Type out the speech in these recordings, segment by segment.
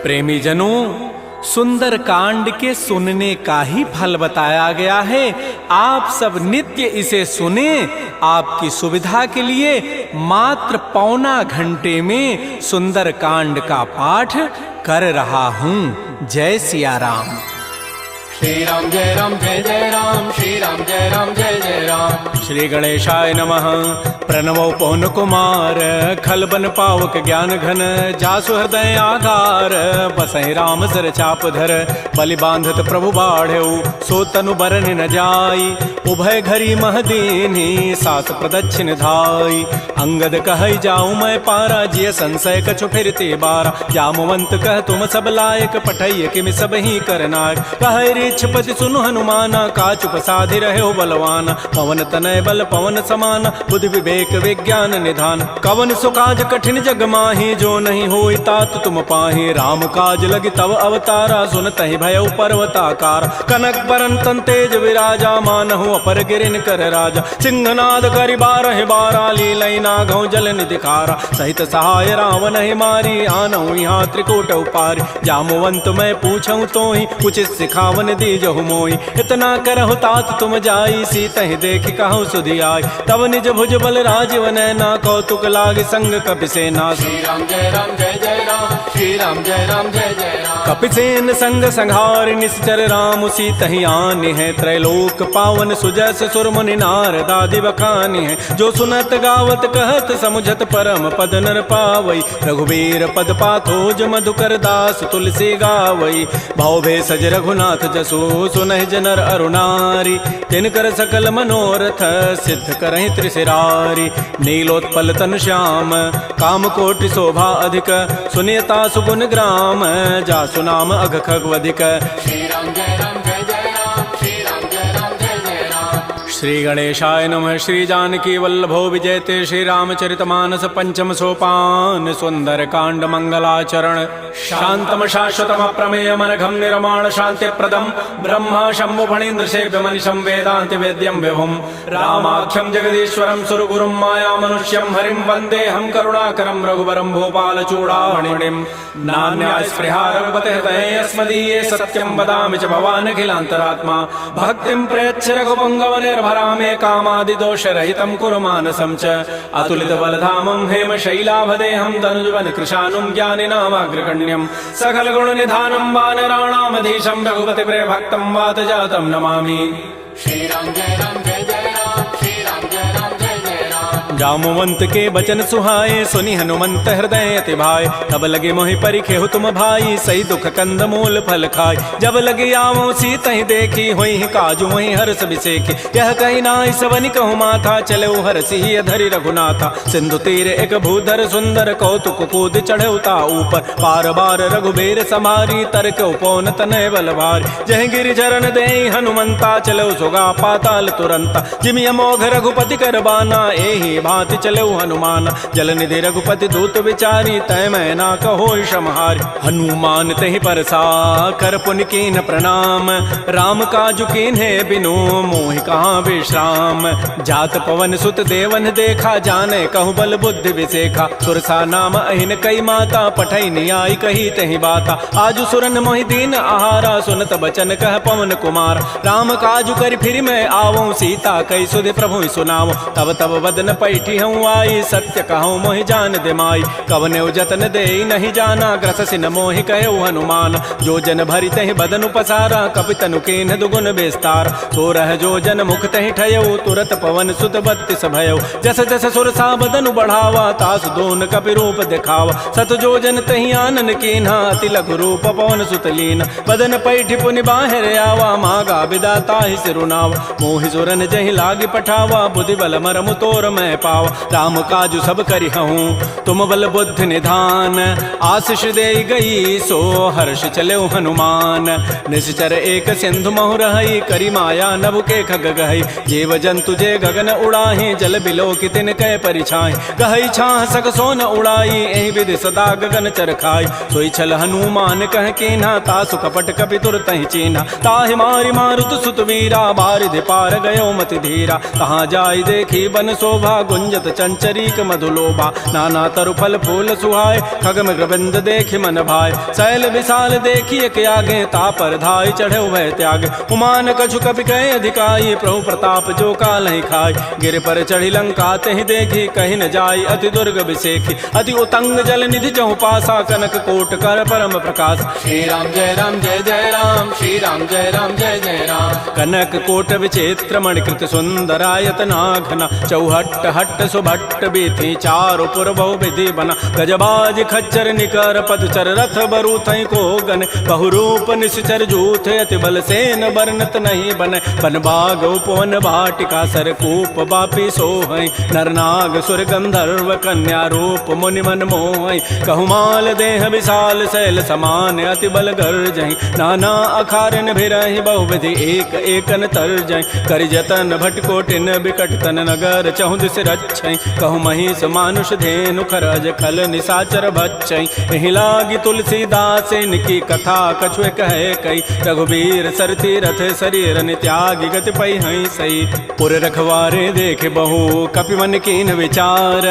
प्रेमी जनों, सुंदर कांड के सुनने का ही फल बताया गया है। आप सब नित्य इसे सुने। आपकी सुविधा के लिए मात्र पौना घंटे में सुंदर कांड का पाठ कर रहा हूँ। जय सिया राम। श्री राम जय राम जय जय राम, श्री राम जय राम जय जय राम। श्री गणेशाय नमः। प्रणवो पवन कुमार, खल बन पावक ज्ञान घन, जासु हृदय आधार, बसहि राम सर चाप धर, बलि बांधत प्रभु बाढ़ऊ, सो तनु बरन न जाई, उभय घरी महदीनी, सास प्रदक्षिण धाई। अंगद कहै जाऊँ मैं पारा, जिय संशय कछु फिरते बारा, जामवंत कह तुम सब लायक, पठैय किम सब ही करनाय। कहै रीछपति सुनु हनुमाना, काचुप साधि रहे बलवाना, पवन तनय बल पवन समाना, बुद्धि विवेक विज्ञान निधान। कवन सुकाज कठिन जग माही, जो नहीं होई तात तुम पाही। राम काज लगी तव अवतारा, सुनतहि भयउ पर्वताकार। कनक बरन तन तेज विराजा, मानहु अपर गिरिन कर राजा। सिंहनाद करि बारह बारा, लीलई नागौ जल निधिखारा। सहित सहाय रावण ही मारी, आनहु यहाँ त्रिकूट उपारी। जामवंत मैं पूछऊँ तोहि, उचित सिखावन दीजहु मोहि। इतना करहु तात तुम जाई, सीतहि देखि कहु सुधियाई। तब निज भुज बल राजीव नैना, कौतुक लागी संग कपिसेना। श्री राम जय राम जय जय राम, श्री राम जय राम जय जय राम। कपिसेन संग संहार, निश्चर राम सीतहि आनि है। त्रैलोक पावन सुजस सुर मुनि नारद आदि बखानि है। जो सुनत गावत कहत समुझत परम पद नर पावई। रघुबीर पद पाथोज मधुकर दास तुलसी गावई। भाव भे सज रघुनाथ जसु, सुनहि जनर अरुणारी। तिनकर सकल मनोरथ, सिद्ध करहि त्रिशिरारी। नीलोत्पल तनु श्याम, काम कोटि शोभा अधिक, सुनियता सुगुण ग्राम, जासु नाम अघ खगवधिक। श्री राम जय राम जय जय राम, श्री राम जय राम जय जय राम। श्री गणेशाय नमः। श्री जानकी वल्लभो विजयते, श्री रामचरितमानस पंचम सोपान। सुंदर कांड मंगलाचरण, शांतम शाश्वतम प्रमेय मनघम निर्माण शांति प्रदम। ब्रह्मा शंभु फणीन्द्र सेव्य मनिषं वेदांति वेद्यं विभुम। रामाख्यम जगदीश्वरम सुरगुरुम माया मनुष्यम हरिम वंदे हम करुणाकरम रघुवरम भूपाल चूड़ामणिम। नान्या स्पृहा रघुपते हृदये अस्मदीये, सत्यं वदामि च भवान् अखिलान्तरात्मा। भक्तिं प्रयच्छ रघुपुंगव निर्भरामे, कामादि दोष रहितं कुरु मानसं च। अतुलित बलधामं हेम शैलाभदेहं, तनुजवन कृशानुं ज्ञानिनामाग्रगण्यं। सकल गुण निधानं वानराणामधीशं, रघुपति प्रिय भक्तं वात जातं नमामि। श्री राम जय राम जय जय राम, श्री राम जय राम जय जय राम। जामवंत के बचन सुहाए, सुनि हनुमंत हृदय अति भाए। तब लगे मोहि परिखेहु तुम भाई, सही दुख कंद मूल फल खाय। जब लगे आवो सीतहि देखी, होई काजु वही हर्ष बिसेखी। यह कही नाई सवनि कहु माथा, चलो हरषि अधरि रघुनाथा। सिंधु तीर एक भूधर सुंदर, कौतुक कूद चढ़ऊ ता ऊपर। पार बार रघुबीर समारी, तर्क उपौन तनय बल भारी। जह गिरि चरण देहि हनुमंता, चलो सुगा पाताल तुरंता। जिमि अमोघ रघुपति कर बाना, एहि भांति चलो हनुमान। जल निधि रघुपति दूत विचारी, तय मैं ना कहो क्षमहारी। हनुमान तहि परसा, कर पुनि कीन प्रणाम। राम काजु कीन्हे बिनु, मोहि कहाँ विश्राम। जात पवन सुत देवन देखा, जाने कहु बल बुद्धि विसेखा। सुरसा नाम अहिन कई माता, पठै नियाई कही तहि बाता। आजु सुरन मोहि दीन आहारा, सुनत बचन कह पवन कुमार। राम काजु करि फिर मैं आवऊँ, सीता कई सुधि प्रभु सुनावो। तब तब बदन पैठी हूँ आई, सत्य कहूँ मोहि जान दे माई। कवने जतन दे नहीं जाना, ग्रससि न मोहि कहे हनुमान। जो जन भरि तहि बदनु पसारा, कपि तनु कीन्ह दुगुन विस्तार। सो रह जो जन मुख तहि ठयऊ, तुरत पवन सुत बत्तीस भयऊ। जस जस सुरसा बदनु बढ़ावा, तासु दोन कपि रूप दिखावा। सत जो जन तहि आनन कीन्हा, अति लघु रूप पवन सुत लीन। बदन पैठी पुनि बाहिर आवा, मागा विदा ताहि सिरुनावा। मोहि सुरन जहि लागी पठावा, बुद्धि बल मरमु तोर मैं पावा। राम काजु सब करिहूँ, तुम बल बुद्धि निधान। आशीष दे गई, सो हर्ष चले हनुमान। निश्चर एक सिंधु महु रही, करी माया नभ के खग गहई। जीव जंतु जे गगन उड़ाही, जल बिलो कि तिन कै परिछाई। गहई छाह सक सोन उड़ाई, एहि विधि सदा गगन चरखाई। सोई छल हनुमान कह कीन्हा, तासु कपट कपि तुरतहि चीन्हा। ताहि मारि मारुत सुत वीरा, बारिधि पार गयो मति धीरा। कहाँ जाई देखी बन शोभा, गुंजत चंचरीक मधुलोभा नाना तरु फल फूल सुहाय खगम ग्रबिंद देखि मन भाय शैल विशाल देखिए के आगे तापर धाय चढ़े वह त्याग उमान कछु कपि कहे अधिकाई प्रभु प्रताप जो काल ही खाय गिर पर चढ़ी लंका तेहि देखी कहीं न जाय अति दुर्ग विसेखी अति उतंग जल निधि चहु पासा कनक कोट कर परम प्रकाश श्री राम जय जय राम श्री राम जय जय राम कनक कोट विचित्र मणिकृत सुंदरायत नाघना चौहट्ट हट्ट सुभट्ट बीथी चारु पुर बहु विधि बना गजबाज खच्चर निकर पदचर रथ बरु थई को गन बहुरूप निश्चर जूथ अति बल सेन बरनत नहीं बन बन बाग उपवन भाटिका सरकूप बापी सोहै नरनाग सुर गंधर्व कन्या रूप मुनि मन मोहै कहुमाल देह विशाल शैल समान अति बल गर्जहि नाना अखारन भिरहि बहुविधि एक एकन तरजहि करि जतन भटकोटिन बिकट तन नगर चहु दिस रक्षै कहु महिष मानुष धेनु खरज खल निसाचर भक्षै एहि लागी तुलसीदास इनकी कथा कछुए कहे कई रघुबीर सरती रथ शरीर त्यागी गति पै हई सई पुर रखवारे देख बहु कपि मन कीन विचार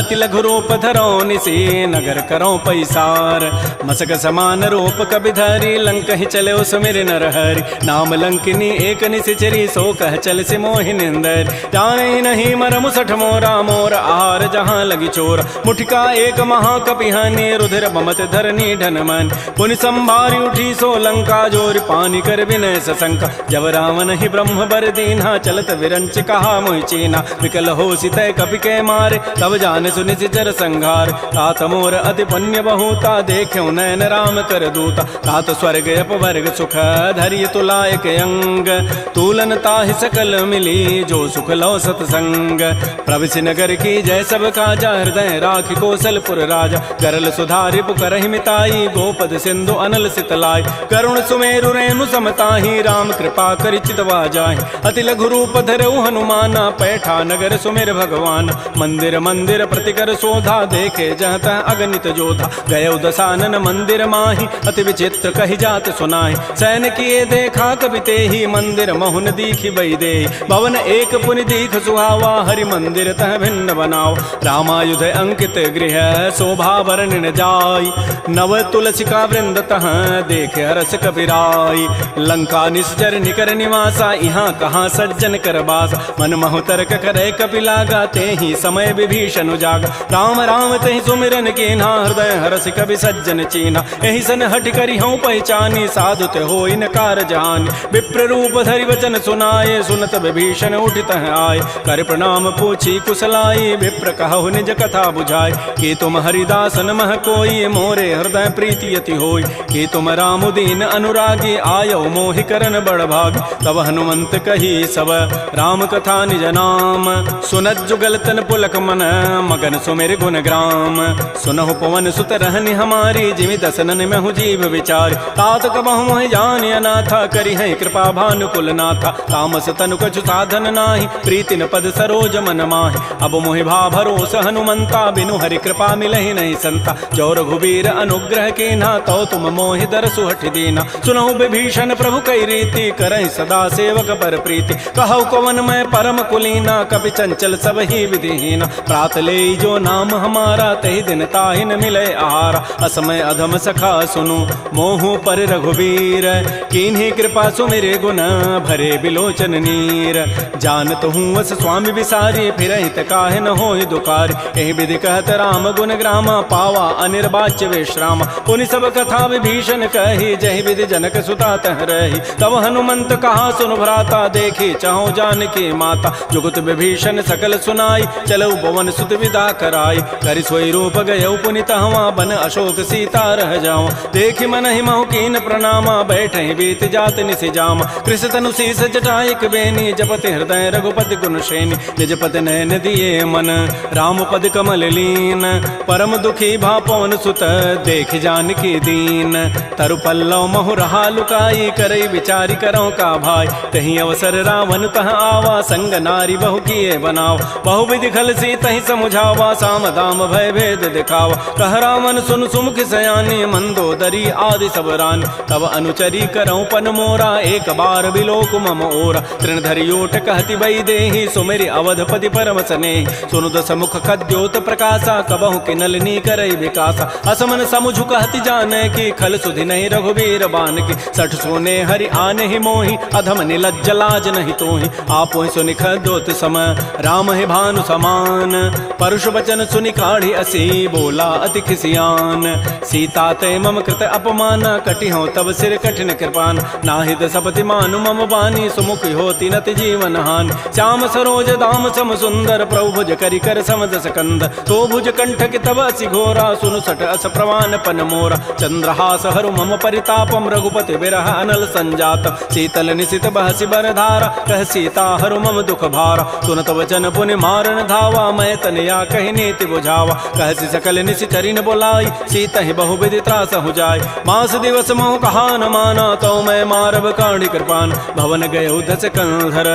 तिलघु रूप धरो निसी नगर करो पैसार मसक समान रूप कपि धरी लंक ही चले सुमिर नर हरि नाम लंकिनी एक निशिचरी सो कह चल से मोहि निंदर जाने नहीं मरमु सठ मोरा मोर आहार जहाँ लगी चोर मुठिका एक महाकपिहानी रुधिर बमत धरनी ढन मन पुनि संभारी उठी सो लंका जोर पानी कर विनय सशंका जब रावण ही ब्रह्म बर दीन्हा चलत विरंच कहा मोहि चीना विकल हो सितय कपि के मारे तब जान सुनि सिचर संघार तात मोर अति पुण्य बहुता देख्यो नयन राम कर दूता तात स्वर्ग अपवर्ग सुख धैर्य तुलायक अंग तूलन ताहि सकल मिली जो सुख लो सतसंग प्रविशि नगर की जय सब काजा हृदय राखि कौशलपुर राजा गरल सुधारि पुकरहि मिताई गोपद सिंधु अनल सितलाई करुण सुमेरु रेणु समताहि राम कृपा करि चितवा जाहि अति लघु रूप धरऊ हनुमाना पैठा नगर सुमेर भगवान मंदिर मंदिर प्रतिकर शोधा देखे जहत अगणित जोधा गय दसानन मंदिर माही अति विचित्र कहि जात सुनाहि सैन किए देखा कवि तेहि मंदिर महुन दीखि बई दे भवन एक पुनि दीख सुहावा हरि मंदिर तह भिन्न बनाओ रामायुध अंकित गृह शोभा वर्णन जाय नव तुलसिका वृंद तह देखे हरस कपिराई लंका निश्चर निकर निवासा यहाँ कहाँ सज्जन कर बास मन महु तर्क करे कपि लागा तेहि समय विभीषण जागा राम राम तेहि सुमिरन कीन्हा हृदय हरस कवि सज्जन चीना एहि सन हट करि हूँ पहचानी साधु ते हो इन कार जानी विप्र रूप धरि वचन सुनाए सुनत विभीषण उठित आए कर प्रणाम पूछी कुशलाई विप्र कहु निज कथा बुझाए कि तुम हरिदासन मह कोई मोरे हृदय प्रीति यति होई कि तुम राम दीन अनुरागी आयो मोहि करन बड़ भाग तब हनुमंत कही सब राम कथा निज नाम सुनत जुगल तन पुलक मन मगन सुमेर गुण ग्राम सुनहु पवन सुत रहनि हमारी जिमि दसनन में हूँ जीव विचार तात कबहु मोहि जानि अनाथा करि है कृपा भानुकुल नाथा तामस तनु कछु साधन नाही प्रीति न पद सरोज मन माहि अब मोहि भा भरोस हनुमंता बिनु हरि कृपा मिलहि नहीं संता जो रघुबीर अनुग्रह कीन्हा तो तुम मोहि दरसु हठ दीना सुनहु विभीषण प्रभु कई रीति करहि सदा सेवक पर प्रीति कहु कवन मैं परम कुलीना कपि चंचल सब ही विधिहीना प्रात ले जो नाम हमारा तहि दिन ताहि न मिले आहारा असमय अधम सखा सुनु मोहु पर रघुबीर कीन्ही कृपा सुमिरे गुण भरे बिलोचन नीर जानत हूँ वस स्वामी विसारी फिर हित काहे न होहि दुकार एहि विधि कहत राम गुण ग्रामा पावा अनिर्वाच्य विश्राम पुनि सब कथा विभीषण कही जहि विधि जनक सुता तह रही तब हनुमंत कहा सुन भ्राता देखी चाहो जानकी माता जुगत विभीषण सकल सुनाई चलो भवन सुत विदा कराई करि सोई रूप गयौ पुनि तहवा बन अशोक सीता रह जाओ देखि मन ही महु कीन प्रणामा बैठे बीत जात निसि जामा कृष तनु शीस जटायक बेनी जपति हृदय रघुपति गुण श्रेणी निज पति नयन दिए मन राम पद कमल लीन परम दुखी भा पवन सुत देख जानकी दीन तरु पल्लव महु रहा लुकाई करई विचारी करो का भाई तही अवसर रावण तह आवा संग नारी बहु किए बनाओ बहु विधि खल सी तही समुझावा साम दाम भय भेद दिखावा कह रावण सुन सुमुख सयानी मंदोदरी आदि सब रान तब अनुचरी करऊं पन मोरा एक बार बिलोक मम ओरा तृण धरियोट कहति बई देहि सुमेरि अवधपति पर परम सने सुनु दस मुख खद्योत प्रकाशा कबहु के नलिनी करई विकासा असमन समुझु कहति जाने की खल सुधि नहीं रघुबीर बान की सठ सोने हरि आने ही मोहि अधम निलज्ज लाज नहीं तोहि आपो सुनि खद्योत समय राम है भानु समान परुष वचन सुनि काढ़ी असी बोला अति खिसियान सीता ते मम कृत अपमान कटि हो तब सिर कठिन कृपान नाहिद सपति मानु मम बानी सुमुख होती नति जीवन हानि श्याम सरोज दाम सम सुंदर प्रभु भुज करि कर समदस कंद तो भुज कंठ के तब असि घोरा सुनु सट अस प्रवान पन मोरा चंद्रहास हरु मम परितापम रघुपति विरह अनल संजात शीतल निशित बहसि बर धारा कह सीता हरु मम दुख भारा सुनत वचन पुनि मारन धावा मैं तनया कहि नीति बुझावा कहसि सकल निशि चरिन बोलाई सीता ही बहु विधि त्रास हो जाय मास दिवस मोह कहा न माना तो मैं मारब काढ़ी कृपान भवन गए दस कंधर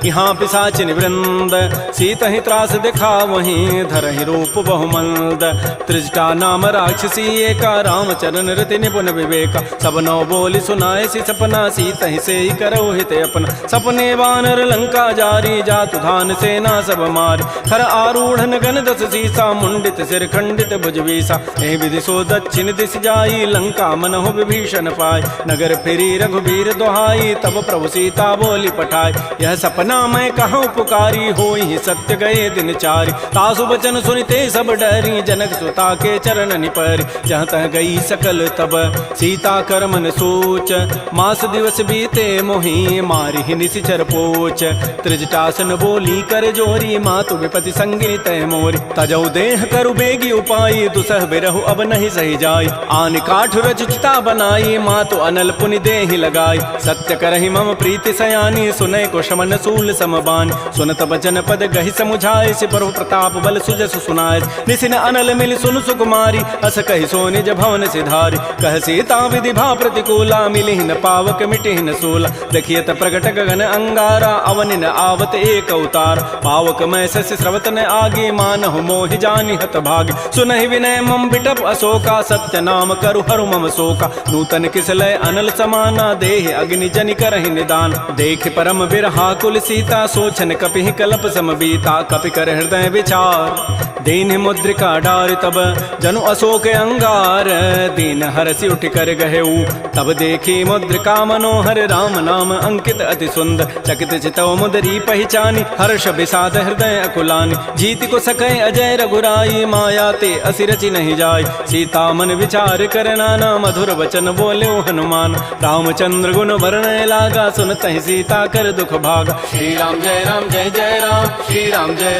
यहाँ पिशाचिन वृंद सीता ही त्रास दिखा वहीं धर ही रूप बहुमंद त्रिजटा नाम राक्षसी एका रामचरण रति निपुण विवेका सब नौ बोली सुनाए सी सपना सीता ही से ही करो हित अपना सपने वानर लंका जारी जातु धान सेना सब मारी खर आरूढ़ गन दस सीसा मुंडित सिर खंडित भुजवीसा एहि विधि सो दक्षिण दिश जाई लंका मनहु विभीषण पाय नगर फिरी रघुबीर दोहाई तब प्रभु सीता बोली पठाई यह सपना मैं कहूँ पुकारी होई सत्य गए दिन चारि तासु बचन सुनिते सब डरी जनक सुता के चरण निपरि जहाँ तह गई सकल तब सीता कर मन सोच मास दिवस बीते मोहि मारी निशिचर पोच त्रिजटासन बोली कर जोरी मातु विपति संगिनी तय मोरी तजौ देह करु बेगी उपाई दुसह बिरहु अब नहीं सही जाई आन काठ रचिता बनाई मातु अनल पुनि देहि लगाई सत्य करहि मम प्रीति सयानी सुनय को शमन सूल समबान सुनत बचन पद गहि समुझाए सि प्रभु प्रताप बल सुजस सुनाय निसिन अनल मिल सुन सुकुमारी अस कहि सो निज भवन सिधारी कह सीता विधि भा प्रतिकूला मिलिहि न पावक मिटिहि न सूला देखियत प्रगट गगन अंगारा अवनि न आवत एक अवतार पावक मैं शशि स्रवत न आगे मानहु मोहि जानि हत भाग सुनहि विनय मम बिटप अशोका सत्य नाम करु हरु मम शोका नूतन किसलय अनल समाना देह अग्नि जनि करहि निदान देख परम बिरहा कुल सीता सोचन कपिहि कलप सम बीता कपि कर हृदय विचार दीन मुद्रिका डार तब जनु अशोक अंगार दीन हरसि उठ कर गहेऊ तब देखी मुद्रिका मनोहर राम नाम अंकित अति सुंदर चकित चितव मुदरी पहचानी हर्ष विषाद हृदय अकुलानी जीत को सकै अजय रघुराई माया ते असिरचि नहीं जाय सीता मन विचार कर नाना मधुर वचन बोले हनुमान रामचंद्र गुण वर्णय लागा सुनत ही सीता कर दुख भागा श्री राम जय राम श्री राम जय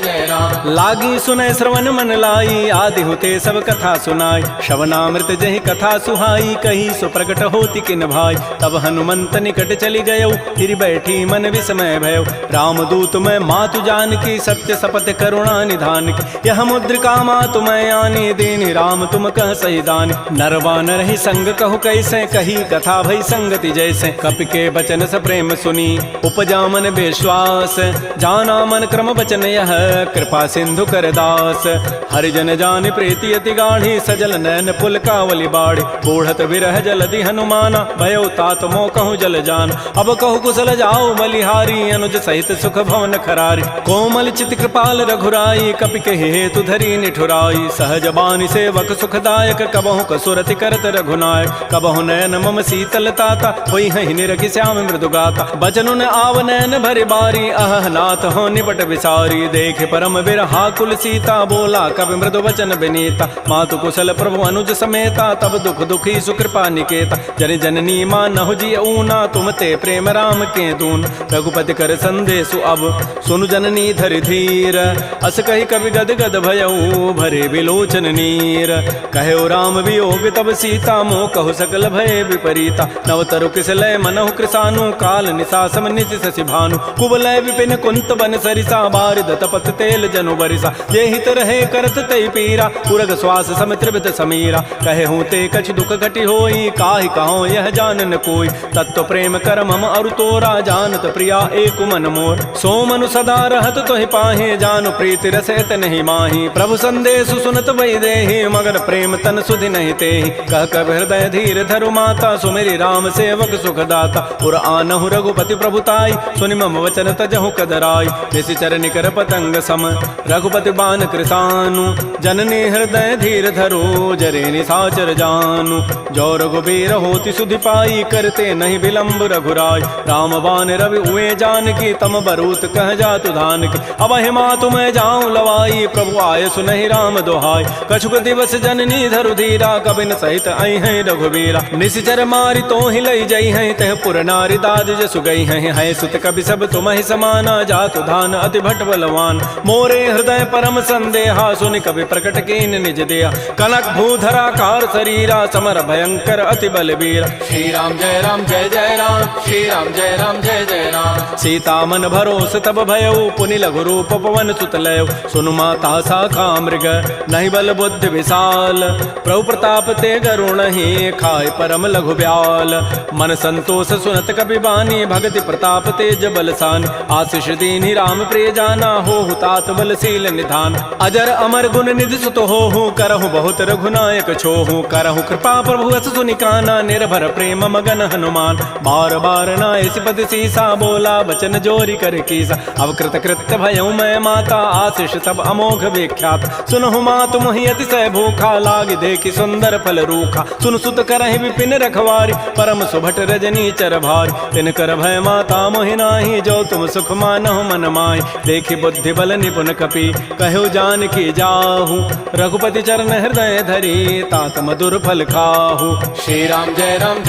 जय राम लागी सुनय श्रवण मन लाई आदि होते सब कथा सुनाई श्रवणामृत जहि कथा सुहाई कही सो प्रकट होती किन भाई तब हनुमंत निकट चली गयो फिर बैठी मन विस्मय भयो रामदूत मैं मातु जान की सत्य सपथ करुणा निधान की यह मुद्रिका मातु मैं आनी दीनि राम तुम कह सही दान नरवान रही संग कहु कैसे कही कथा भई संगति जैसे कपि के बचन स प्रेम सुनी उपजा मन विश्वास जाना मन क्रम बचन यह कृपा सिंधु कर दास हरिजन जान प्रीति अति गाढ़ी सजल नैन पुल कावली बाढ़ी बूढ़त विरह जलधि हनुमाना भयो तात मो कहूँ जल जान अब कहु कुशल जाओ बलिहारी अनुज सहित सुख भवन खरारी कोमल चित कृपाल रघुराई कपि के हेतु धरी निठुराई सहज बानी सेवक सुखदायक कबहु कसुरति करत रघुनायक कबहु नयन मम शीतल ताता होई हहि निरखि श्याम मृदु गाता बचनु न आव नयन भरि बारी अह नाथ हो निपट विसारी देख परम बिरहा कुल सीता बोला कवि मृदु वचन विनीता मातु कुशल प्रभु अनुज समेता तब दुख दुखी सुकृपा निकेता जन जननी मानहु जी ऊना तुम ते प्रेम राम के दून रघुपति कर संदेशु अब सुनु जननी धरि धीर अस कहि कवि गद गद भयऊ भरे विलोचन नीर कहो राम वियोग तब सीता मोह कहु सकल भय विपरीता नव तरु किसलय मनहु कृसानु काल निशासम निशि शशि भानु कुबलय विपिन कुंत बन सरिसा बारिद तपत तेल जनु बरिसा जे हित रहे करत तई पीरा पुरग श्वास सम त्रिवित समीरा कहे हूँ ते कछ दुख घटी होई काहि कहो यह जानन कोई तत्व प्रेम कर मम अरु तोरा जानत प्रिया एक मन मोर सो मनु सदा रहत तोहि पाहे जानु प्रीति रसैत नहीं माही प्रभु संदेश सुनत वै देहि मगर प्रेम तन सुधि नहीं तेहि कह कब हृदय धीर धरु माता सुमेरी राम सेवक सुख दाता पुर आनहु रघुपति प्रभुताई सुनि मम वचन तजहु कदराई निशिचर निकर पतंग सम रघुपति बान कृसानु जननी हृदय धीर धरो जरे निशाचर जानु जो रघुबीर होति सुधि पाई करते नहीं विलंब रघुराय राम बान रवि उए जानकी तम बरूत कह जातु धान की अब हिमा तुम्हें जाऊं लवाई प्रभु आय सुनहि राम दोहाई कछुक दिवस जननी धरु धीरा कबिन सहित आई हैं रघुबीरा निशिचर मारी तो ही लई जई हैं तह पुर नारी दाद जसु गई हैं सुत कवि सब तुम ही समाना जातु धान अति भट बलवान मोरे हृदय परम संदेहा सुनि कवि प्रकट कीन निज देहा कनक भूधरा कार शरीरा समर भयंकर अति बलबीरा श्री राम जय राम श्री राम जय जय राम सीता मन भरोस तब भयउ पुनि लघु रूप पवन सुत लय सुनु माता शाखा मृग नहीं बल बुद्धि विशाल प्रभु प्रताप ते गरुण ही खाय परम लघु ब्याल मन संतोष सुनत कपि बानी भगति प्रताप तेज बलसान आशीष दीनि राम प्रिय जाना हो तात बलशील निधान अजर अमर गुण निधि सुत हो करहु बहुत रघुनायक छोहु करहु कृपा प्रभु अस सुनि काना निर्भर प्रेम मगन हनुमान बार बार नायसि पति सीसा बोला वचन जोरी कर कीसा अब कृत कृत्य भयउ मैं माता आशीष सब अमोघ विख्यात सुनहु मातु मोहि अतिशय भूखा लाग देखि सुंदर फल रूखा सुन सुत करहि विपिन रखवारी परम सुभट रजनी चर भारी तिन कर भय माता मोहि नाही जो तुम सुख मानहु मन माहि देखि बुद्धि बल निपुण कपि कहु जान की जाहु रघुपति चरण हृदय धरी तात मधुर फल खाहु श्री राम जय राम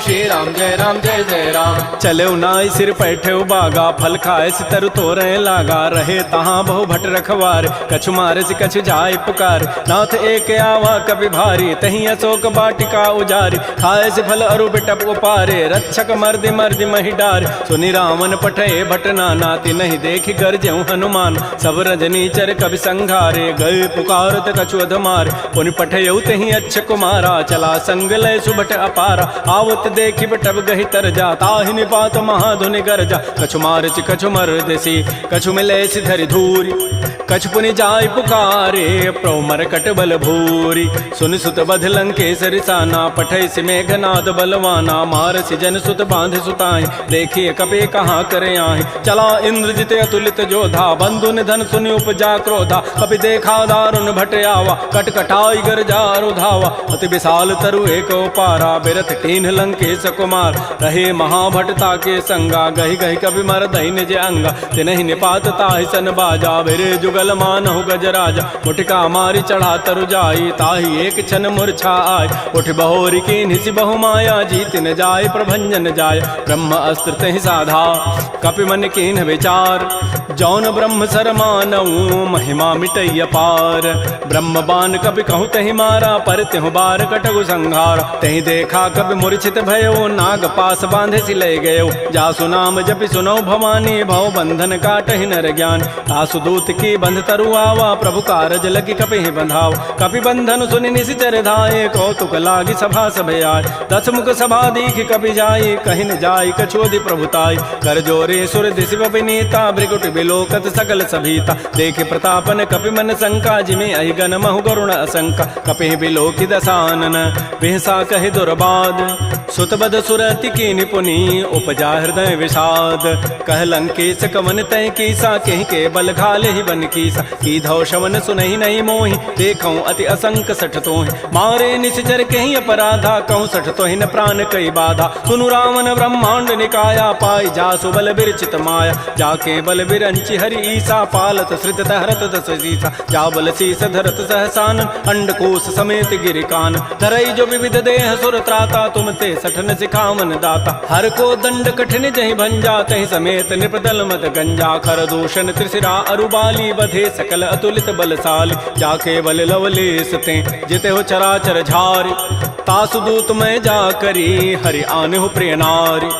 श्री राम जय राम चले नाई सिर पैठे बागा फल खाए सितर तोरे लागा रहे तहाँ बहु भट रखवार कछु मारे से कछु जाय पुकार नाथ एक आवा कभी भारी तही अशोक बाटिका उजारी खाए से फल अरु बिटप उपारे रक्षक मर्दि मर्दि मही डार सुनि रावण पठे भट नाती नहीं देखि गरजेउ हनुमान सब रजनी चर कवि संघारे गए पुकारत कछु अधमार पुनि पठयउ तही अच्छ कुमारा चला संग लय सुबट अपारा आवत देखि बटब गहि तर जा ताहि निपात महाधुनि गरजा कछु मारच कछु मर्दसी कछु मिले धरि धूरी कछु पुनि जाय पुकारे प्रभु मरकट बल भूरी सुनि सुत बध लंकेश रिसाना पठै सि मेघनाद बलवाना मारसि जन सुत बांध सुताई देखिए कपे कहाँ करे आहि चला इंद्रजित अतुलित जोधा बंधु निधन सुनि उपजा क्रोधा कपि देखा दारुण भट आवा कटकटाई गरजा रुधावा अति विशाल तरु एक पारा बिरथ कीन्ह लंकेश कुमार रहे महाभटता के संगा गहि गहि कवि मर दहि निज अंगा तिनहि निपात ताहि सन बाजा बिरे जुगल मानहु गजराजा मुटिका मारी चढ़ा तरु जाई ताहि एक क्षण मूर्छा आय उठ बहोरी की निसि बहु माया जीत न जाय प्रभंजन जाय ब्रह्म अस्त्र तहि साधा कपि मन कीन्ह विचार जौन ब्रह्म सर मानऊ महिमा मिटैय पार ब्रह्म बान कपि कहूँ तहि मारा पर त्यहु बार कटगु संहार तहि देखा कपि मूर्छित भयो नाग पास बांधे सि लय गयो जासु नाम जपि सुनो भवानी भव बंधन काटहि नर ज्ञान तासु दूत की बंध तरु आवा प्रभु कारज लगी कपि बंधाव कपि बंधन सुनि निशिचर धाये कौतुक लागी सभा सब आय दस मुख सभा दीख कपि जाई कहि न जाई कछोदि प्रभुताई कर जोरे सुर दिशि विनीता भृगुट बिलोकत सकल सभीता देखे प्रतापन कपि मन शंका जिमे अहि गण महु गरुण असंका कपि बिलोकि दसानन बिहसा कहि दुर्बाद सुतबद सुरति की निपुनी उपजा हृदय विषाद कह लंकेश कवन तय कीसा कहीं के बल घाले ही बन कीसा की धौ शवन सुनहि नहीं मोहि देखऊं अति असंक सठ तोहि मारे निशिचर कहीं अपराधा कहूँ सठ तोहि न प्राण कई बाधा सुनु रावण ब्रह्मांड निकाया पाई जासु बल बिरचित माया जाके बल बिरंचि हरि ईसा पालत श्रित हरत दस सीसा जा बल शीस धरत सहसान अंडकोश समेत गिरिकान धरई जो विविध देह सुर त्राता तुम ते सठन सिखावन दाता हर को दंड कठिन जहि भंजा तहि समेत निपदल मत गंजा खर दूषण त्रिशिरा अरुबाली बधे सकल अतुलित बलशाली जाके बल लवलेस ते जिते हो चराचर झारी तासु दूत मैं जा करी हरि आने हो प्रिय नारी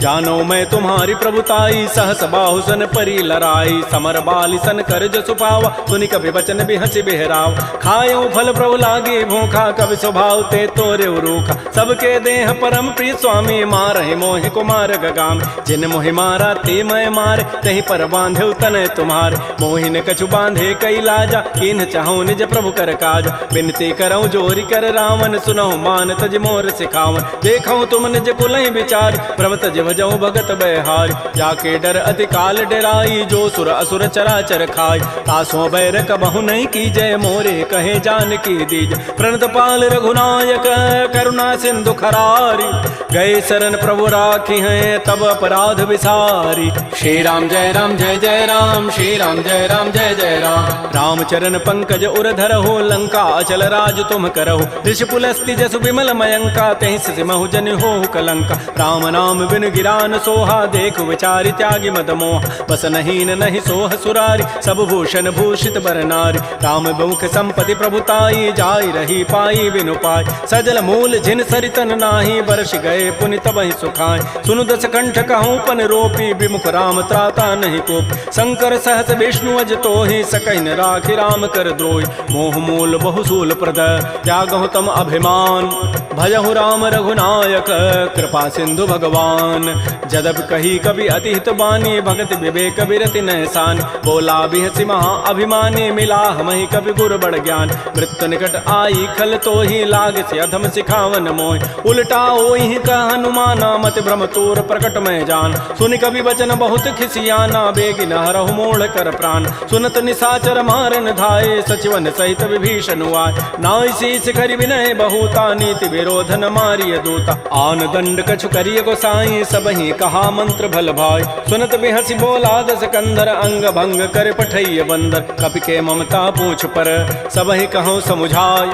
जानो मैं तुम्हारी प्रभुताई, सहस बाहु सन परी लराई, समर बाली सन कर जो सुपावा, सुनि कभी वचन भी हंसी बिहराव। खायो फल प्रभु लागे भूखा, कभी स्वभाव ते तोरे रूखा, सबके देह परम प्रिय स्वामी, मारहि मोहि कुमार गगाम। जिन मोहि मारा ते मैं मारे, तही पर बांधे तनय तुम्हारे, मोहि न कछु बांधे कई लाजा, किन्ह चाहूं निज प्रभु कर काज। बिनती करऊं जोरी कर रावण, सुनहु मान तज मोर सिखावन। देखऊं तुम निज कुलहि विचार, प्रभ तज भजऊं भगत बहारी। जाके डर अति काल डराई, जो सुर असुर चराचर खाई, तासों बैर कबहु नहीं कीजय, मोरे कहे जानकी दीज। प्रणत पाल रघुनायक, करुणा सिंधु खरारी, गए शरण प्रभु राखी हैं, तब अपराध विसारी। श्री राम जय राम जय जय राम, श्री राम जय राम जय जय राम। रामचरण पंकज उर धरहो, लंका अचल राज तुम करहो। ऋषि पुलस्ति जसु विमल मयंका, तहि सिमहु जन हो कलंका। राम नाम बिन गिरान सोहा, देख विचारि त्यागी मद मोह। बस नहीं नहीं सोह सुरारी, सब भूषण भूषित बर नारी। राम मुख संपत्ति प्रभुताई, जाय रही पाई बिनु पाई। सजल मूल जिन सरितन नाही, बरस गए पुनि तबहि सुखाय। सुनु दस कंठ कहूँ पन रोपी, विमुख राम त्राता नहीं कोप। शंकर सहस विष्णु अज तोहि, सकहि न राखि राम कर द्रोहि। मोह मूल बहुसूल प्रद, त्यागहु तम अभिमान। भजहु राम रघुनायक, कृपा सिंधु भगवान। जदब कही कवि अति हित बानी, भगत विवेक बिरति नहसान। बोला बिहसि महा अभिमानी, मिला हमहि कवि गुर बड़ ज्ञान। मृत्यु निकट आई खल तोहि, लाग से अधम सिखावन मोहि। उल्टा ओहि कह हनुमाना, मति भ्रम तोर प्रकट में जान। सुनि कवि वचन बहुत खिसियाना, बेगी न हरहु मोड़ कर प्राण। सुनत निशाचर मारन धाये, सचिवन सहित विभीषण आए। नाई शीस करि विनय बहुता, नीति विरोधन मारिय दूता। आन दंड कछु करिय गोसाई, सबहि कहा मंत्र भल भाई। सुनत बिहसि बोला दस कंधर, अंग भंग कर पठैय बंदर। कपि के ममता पूछ पर, सबहि कहूँ समुझाय।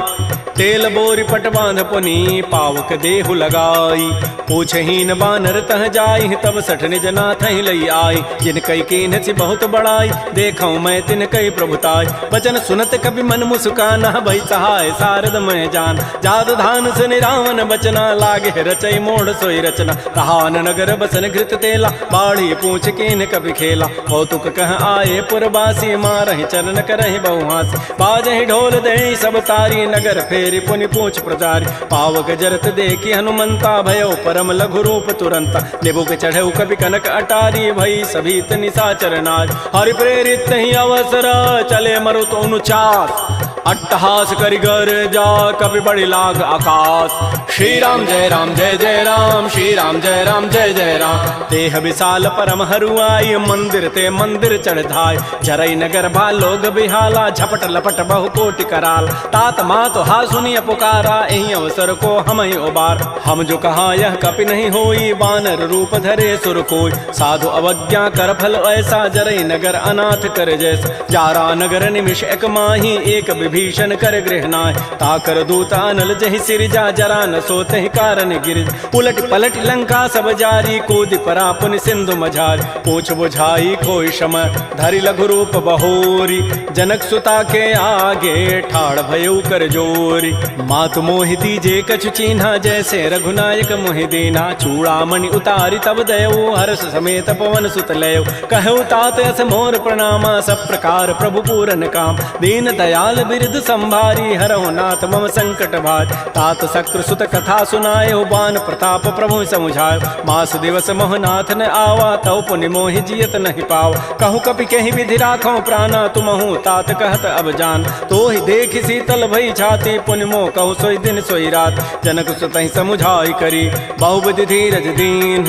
तेल बोरी पट बांध पुनी, पावक देहु लगाई। पूछहीन बानर तह जाई, तब सठ निज नाथ ही लई आई। जिन कई कीन्ह सी बहुत बड़ाई, देखऊं मैं तिन कई प्रभुताई। वचन सुनत कपि मन मुस्काना, भई सहाय सारद मैं जान। जाद धान सुनि रावण बचना, लागे रचई मोड़ सोई रचना। कहान नगर बसन घृत तेला, बाढ़ी पूछ कीन्ह कपि खेला। कौतुक कह आए पुरबासी, मारहि चरण करहि बहुहास। बाजहि ढोल देहि सब तारी, नगर फेरि पुनि पूछ प्रजारी। पावक जरत देखी हनुमंता, भयो परम लघु रूप तुरंता। निबुक चढ़ऊ कवि कनक अटारी, भई सभीत निशाचर नार। हरि प्रेरित ही अवसर, चले मरुत अनुचास। अट्टहास करिगर जा, कवि बड़ी लाग आकाश। श्री राम जय राम जय जय राम, श्री राम जय राम जय जय राम। देह विशाल परम हरुआई, मंदिर ते मंदिर चढ़ धाय। जरई नगर भालोग बिहाला, झपट लपट बहु कोटि कराल। तात मात हा सुनिय पुकारा, एहि अवसर को हम ही उबार। हम जो कहा यह कपि नहीं होई, बानर रूप धरे सुर कोई। साधु अवज्ञा कर फल ऐसा, जरई नगर अनाथ कर जैसा। जारा नगर निमिष एक माही, एक विभीषण कर गृहनाय। ताकर दूत अनल जहि सिरजा, जरा न सोते कारण गिरिज। उलट पलट लंका सब जारी, कूदि परा पुनि सिंधु मझारी। पूछ बुझाई कोई शम, धरि लघु रूप बहोरी। जनक सुता के आगे, ठाड़ भयउ कर जोरी। मातु मोहि दीजे कछु चीन्हा, जैसे रघुनायक मोहि दीना। चूड़ामणि उतारी तब दयऊ, हर्ष समेत पवन सुत लयऊ। कहऊ तात अस मोर प्रणामा, सब प्रकार प्रभु पूरन काम। दीन दयाल बिरद संभारी, हरहु नाथ मम संकट भार। तात शक्र सुत कथा सुनायो, बान प्रताप प्रभु समुझायो। मास दिवस मोहनाथ न आवा, तव पुनि मोहि जियत नहीं पाव। कहूँ कपि कहीं विधि राखो प्राणा, तुमहु तात कहत अब जान। तो ही देख शीतल भई छाती, पुनि मोह कहूँ सोई दिन सोई रात। जनक सुतहि समुझाई करी, बहुविधि धीरज दीन।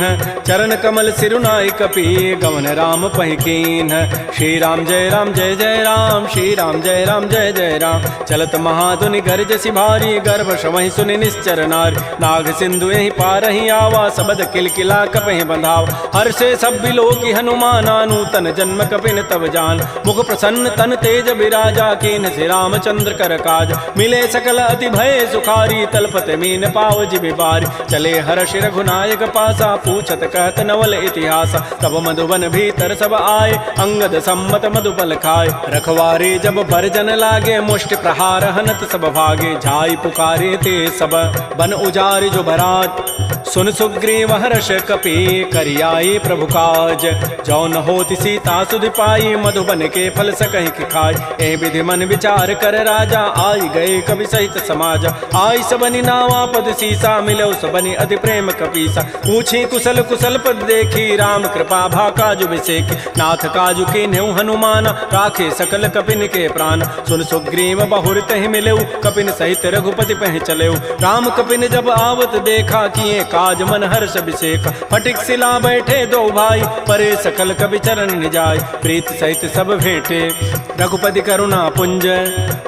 चरण कमल सिरुनाई कपि, गवन राम पहिकीन। श्री राम जय राम जय जय राम, श्री राम जय राम जय जय राम। चलत महाधुनि गर्ज सिभारी, गर्भ श्रवहि सुनि निश्चर नारी। नाग सिंधु यही पारहि आवा, सबद किलकिला कपहि बंधाव। हर्षे सब बिलोकी हनुमाना, नूतन जन्म कपिन तब जान। मुख प्रसन्न तन तेज बिराजा, कीन्ह से रामचंद्र कर काज। मिले सकल अति भय सुखारी, तलपत मीन पाव जिबि बारी। चले हर्ष रघुनायक पासा, पूछत कहत नवल इतिहास। तब मधुबन भीतर सब आए, अंगद सम्मत मधुबल खाए। रखवारे जब बरजन लागे, मुष्टि प्रहार हनत सब भागे। झाई पुकारे ते सब, बन उजारि जो बरात। सुन सुग्रीव हर्ष कपि करियाई प्रभु काज। जौन होति सीता सुध पाई मधुबन के फल सकहि कि खाय। ए विधि मन विचार कर राजा आई गए कवि सहित समाज। आई सबनि नावा पद सीसा मिलो सबनि अति प्रेम कपीसा। पूछी कुशल कुशल पद देखी राम कृपा भा काजु विसेखी। नाथ काजु के न्यू हनुमान राखे सकल कपिन के प्राण। सुन सुग्रीव बहुर तहि मिलेउ कपिन सहित रघुपति पह चलेउ। राम कपिन जब आवत देखा किए काज मन हर्ष अभिषेक। फटिक सिला बैठे दो भाई परे सकल कवि चरण निजाय। प्रीत सहित सब भेंटे रघुपति करुणा पुंज।